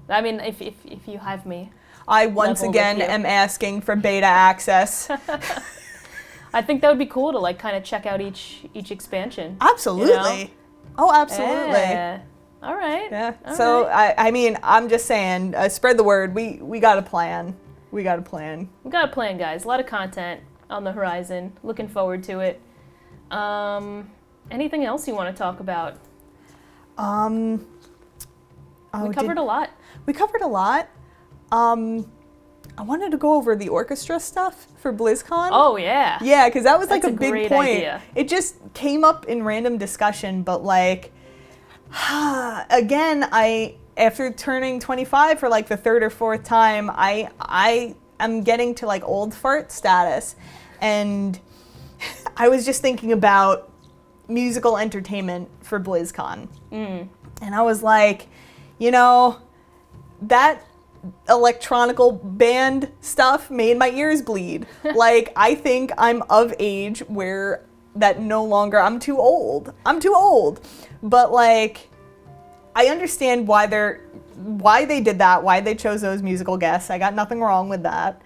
I mean, if you have me. I once Level again with you. am asking for beta access. I think that would be cool to like kind of check out each expansion. Absolutely. Oh, absolutely. Yeah. All right. Yeah. All So right. I mean, I'm just saying, spread the word. We got a plan. We got a plan. We got a plan, guys. A lot of content on the horizon. Looking forward to it. Anything else you want to talk about? We covered a lot. We covered a lot. I wanted to go over the orchestra stuff for BlizzCon. Oh yeah. Yeah, because that was like That's a a big great point. idea. It just came up in random discussion, but like, again, after turning 25 for like the third or fourth time, I am getting to like old fart status, and I was just thinking about musical entertainment for BlizzCon, and I was like, that electronical band stuff made my ears bleed. Like, I think I'm of age where that no longer, I'm too old, but like, I understand why they did that, why they chose those musical guests. I got nothing wrong with that.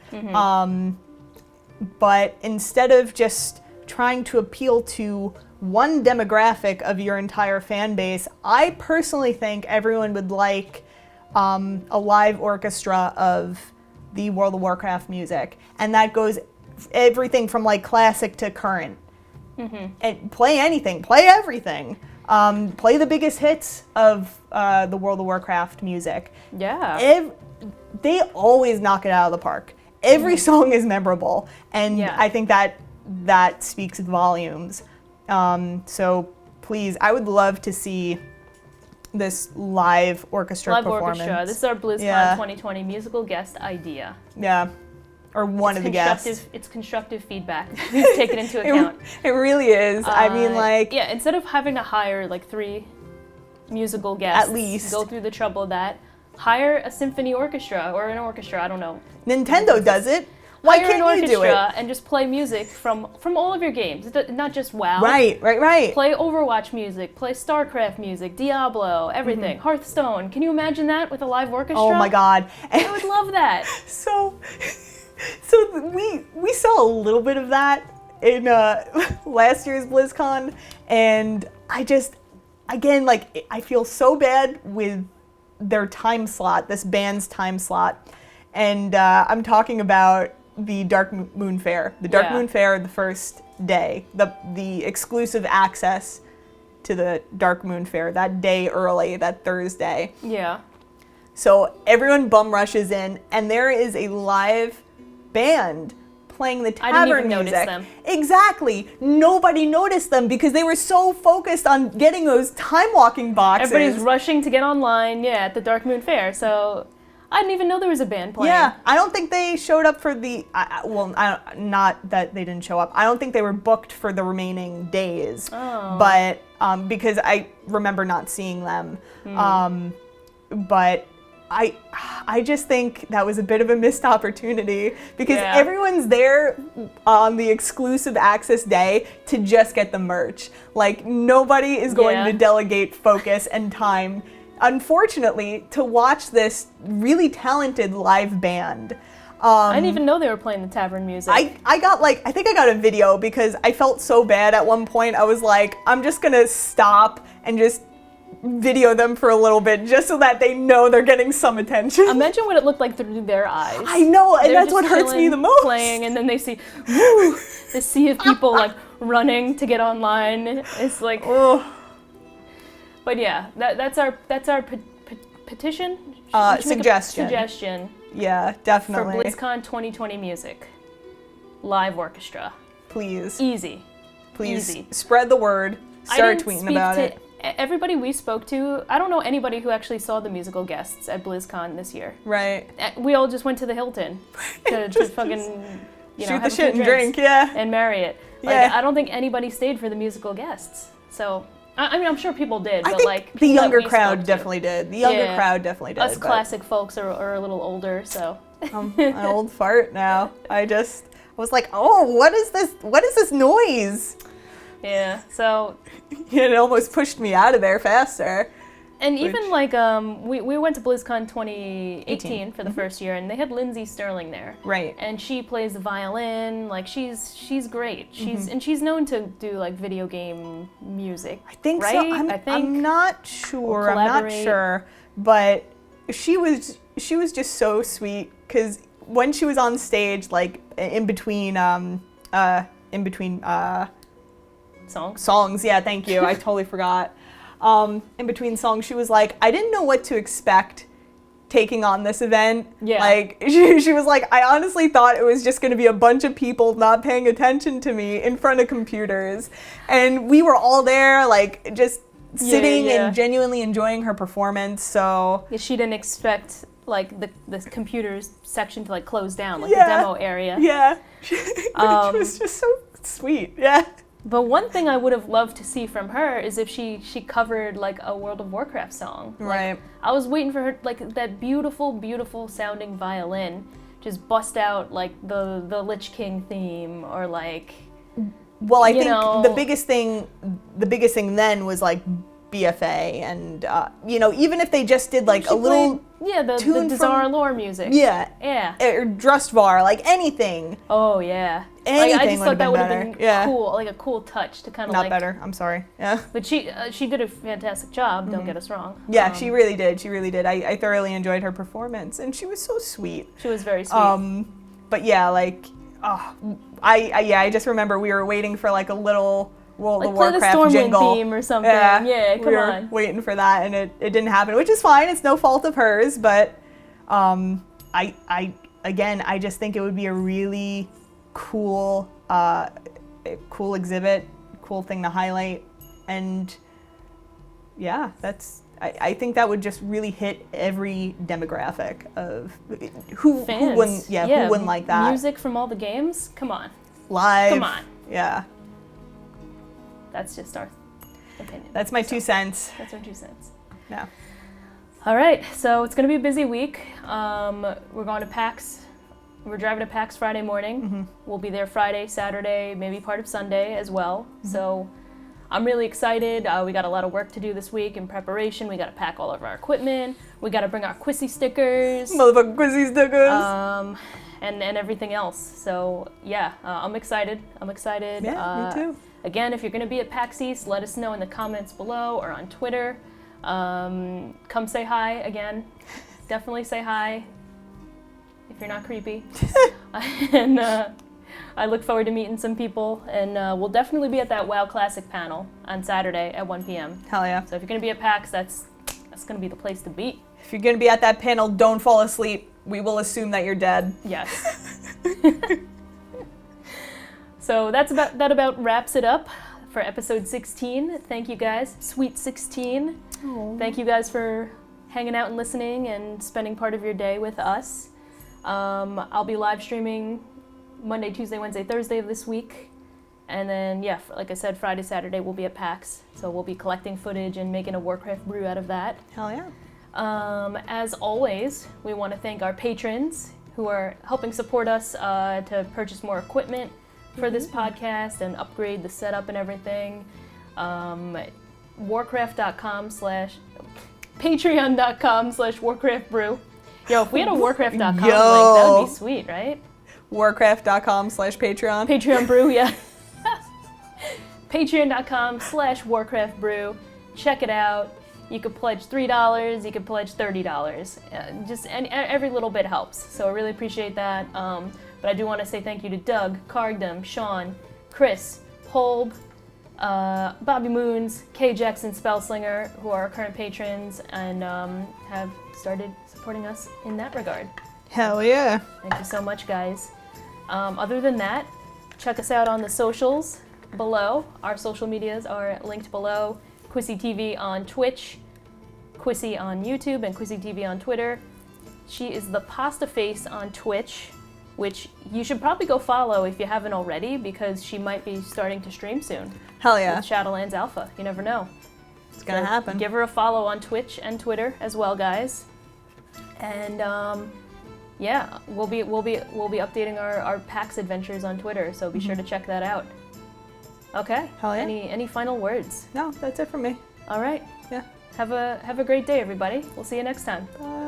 But instead of just trying to appeal to one demographic of your entire fan base, I personally think everyone would like a live orchestra of the World of Warcraft music. And that goes everything from like classic to current. And play anything, play everything. Play the biggest hits of the World of Warcraft music. Yeah. They always knock it out of the park. Every song is memorable, and I think that speaks volumes. So please, I would love to see this live orchestra performance. Orchestra. This is our BlizzCon 2020 musical guest idea. Yeah. Or one of the guests. It's constructive feedback. Please take it into account. It really is. I mean, like... Yeah, instead of having to hire like 3 musical guests. At least. Go through the trouble of that. Hire a symphony orchestra or an orchestra, I don't know. Nintendo does it. Why Hire can't an you do it? orchestra and just play music from all of your games. Not just WoW. Right. Play Overwatch music, play StarCraft music, Diablo, everything. Hearthstone. Can you imagine that with a live orchestra? Oh my god. I would love that. So we saw a little bit of that in last year's BlizzCon, and I just, again, like, I feel so bad with their time slot, this band's time slot, and I'm talking about the Dark Moon Fair. The Dark Moon Fair, the first day, the exclusive access to the Dark Moon Fair, that day early, that Thursday. Yeah. So everyone bum rushes in, and there is a live band playing the tavern I didn't even music. notice them. Exactly. Nobody noticed them because they were so focused on getting those time walking boxes. Everybody's rushing to get online, at the Dark Moon Fair. So I didn't even know there was a band playing. Yeah, I don't think they showed up for the, not that they didn't show up. I don't think they were booked for the remaining days. Oh. But, because I remember not seeing them. But I just think that was a bit of a missed opportunity because everyone's there on the exclusive access day to just get the merch. Like, nobody is going to delegate focus and time, unfortunately, to watch this really talented live band. I didn't even know they were playing the tavern music. I think I got a video because I felt so bad at one point. I was like, I'm just gonna stop and just video them for a little bit just so that they know they're getting some attention. Imagine what it looked like through their eyes. I know, and that's what hurts me the most. Playing, and then they see, woo, this sea of people like running to get online. It's like, but yeah, that's our petition. Suggestion. Yeah, definitely. For BlizzCon 2020 music, live orchestra. Please. Easy. Please. Easy. Spread the word. Start tweeting about it. Everybody we spoke to, I don't know anybody who actually saw the musical guests at BlizzCon this year. Right. We all just went to the Hilton to fucking, shoot have the a shit few and drink, yeah. and Marriott. Yeah. I don't think anybody stayed for the musical guests. So, I mean, I'm sure people did, I but think like the younger crowd definitely did. The younger crowd definitely did. Us classic folks are a little older, so. I'm an old fart now. I was like, oh, what is this? What is this noise? Yeah, so. It almost pushed me out of there faster. And even like, we went to BlizzCon 2018 for the first year, and they had Lindsey Stirling there. Right. And she plays the violin, like she's great. And she's known to do like video game music. I think right? so. I'm not sure. I'm not sure. But she was just so sweet because when she was on stage, like in between songs, yeah, thank you. I totally forgot. In between songs, she was like, I didn't know what to expect taking on this event. Yeah. Like, she was like, I honestly thought it was just going to be a bunch of people not paying attention to me in front of computers. And we were all there, like, just sitting and genuinely enjoying her performance, so. Yeah, she didn't expect, like, the computers section to, like, close down, like the demo area. Yeah. Which was just so sweet, yeah. But one thing I would have loved to see from her is if she covered like a World of Warcraft song. Right. Like, I was waiting for her, like that beautiful, beautiful sounding violin, just bust out like the Lich King theme or like. Well, I think the biggest thing then was like BFA and even if they just did like a little the Dazar lore music. Yeah. Or Drustvar, like anything. Oh yeah. Anything like, I just thought that would have been yeah. cool, like a cool touch to kind of Not better. I'm sorry. Yeah. But she did a fantastic job. Don't get us wrong. Yeah, she really did. She really did. I thoroughly enjoyed her performance, and she was so sweet. She was very sweet. But yeah, like, I just remember we were waiting for like a little World of Warcraft jingle theme or something. Yeah, come we were on. Waiting for that, and it didn't happen, which is fine. It's no fault of hers, but I just think it would be a really cool exhibit, cool thing to highlight, and yeah, I think that would just really hit every demographic of who wouldn't like that. Music from all the games, come on, live, come on, yeah. That's just our opinion. That's my 2 cents. That's our 2 cents. Yeah. All right, so it's gonna be a busy week. We're going to PAX. We're driving to PAX Friday morning. Mm-hmm. We'll be there Friday, Saturday, maybe part of Sunday as well. Mm-hmm. So I'm really excited. We got a lot of work to do this week in preparation. We got to pack all of our equipment. We got to bring our Quissy stickers. Motherfucking Quissy stickers. And everything else. So yeah, I'm excited. Yeah, me too. Again, if you're going to be at Pax East, let us know in the comments below or on Twitter. Come say hi again. Definitely say hi. If you're not creepy. And I look forward to meeting some people, and we'll definitely be at that WoW Classic panel on Saturday at 1 p.m. Hell yeah. So if you're going to be at PAX, that's going to be the place to be. If you're going to be at that panel, don't fall asleep. We will assume that you're dead. Yes. So that about wraps it up for episode 16. Thank you guys. Sweet 16. Aww. Thank you guys for hanging out and listening and spending part of your day with us. I'll be live streaming Monday, Tuesday, Wednesday, Thursday of this week. And then, yeah, like I said, Friday, Saturday, we'll be at PAX. So we'll be collecting footage and making a Warcraft brew out of that. Hell yeah. As always, we want to thank our patrons who are helping support us to purchase more equipment for this podcast and upgrade the setup and everything. Patreon.com/Warcraft Brew. Yo, if we had a Warcraft.com link, that would be sweet, right? Warcraft.com/Patreon. Patreon Brew, yeah. Patreon.com/Warcraft Brew. Check it out. You could pledge $3, you could pledge $30. Every little bit helps. So I really appreciate that. But I do want to say thank you to Doug, Cargdom, Sean, Chris, Holb, Bobby Moons, Kay Jackson Spellslinger, who are our current patrons and have started supporting us in that regard. Hell yeah. Thank you so much, guys. Other than that, check us out on the socials below. Our social medias are linked below. Quissy TV on Twitch, Quissy on YouTube, and Quissy TV on Twitter. She is the Pasta Face on Twitch, which you should probably go follow if you haven't already, because she might be starting to stream soon. Hell yeah. With Shadowlands Alpha. You never know. It's gonna happen. Give her a follow on Twitch and Twitter as well, guys. And yeah, we'll be updating our PAX adventures on Twitter, so be sure to check that out. Okay. Hell yeah. Any final words? No, that's it from me. All right. Yeah. Have a great day, everybody. We'll see you next time. Bye.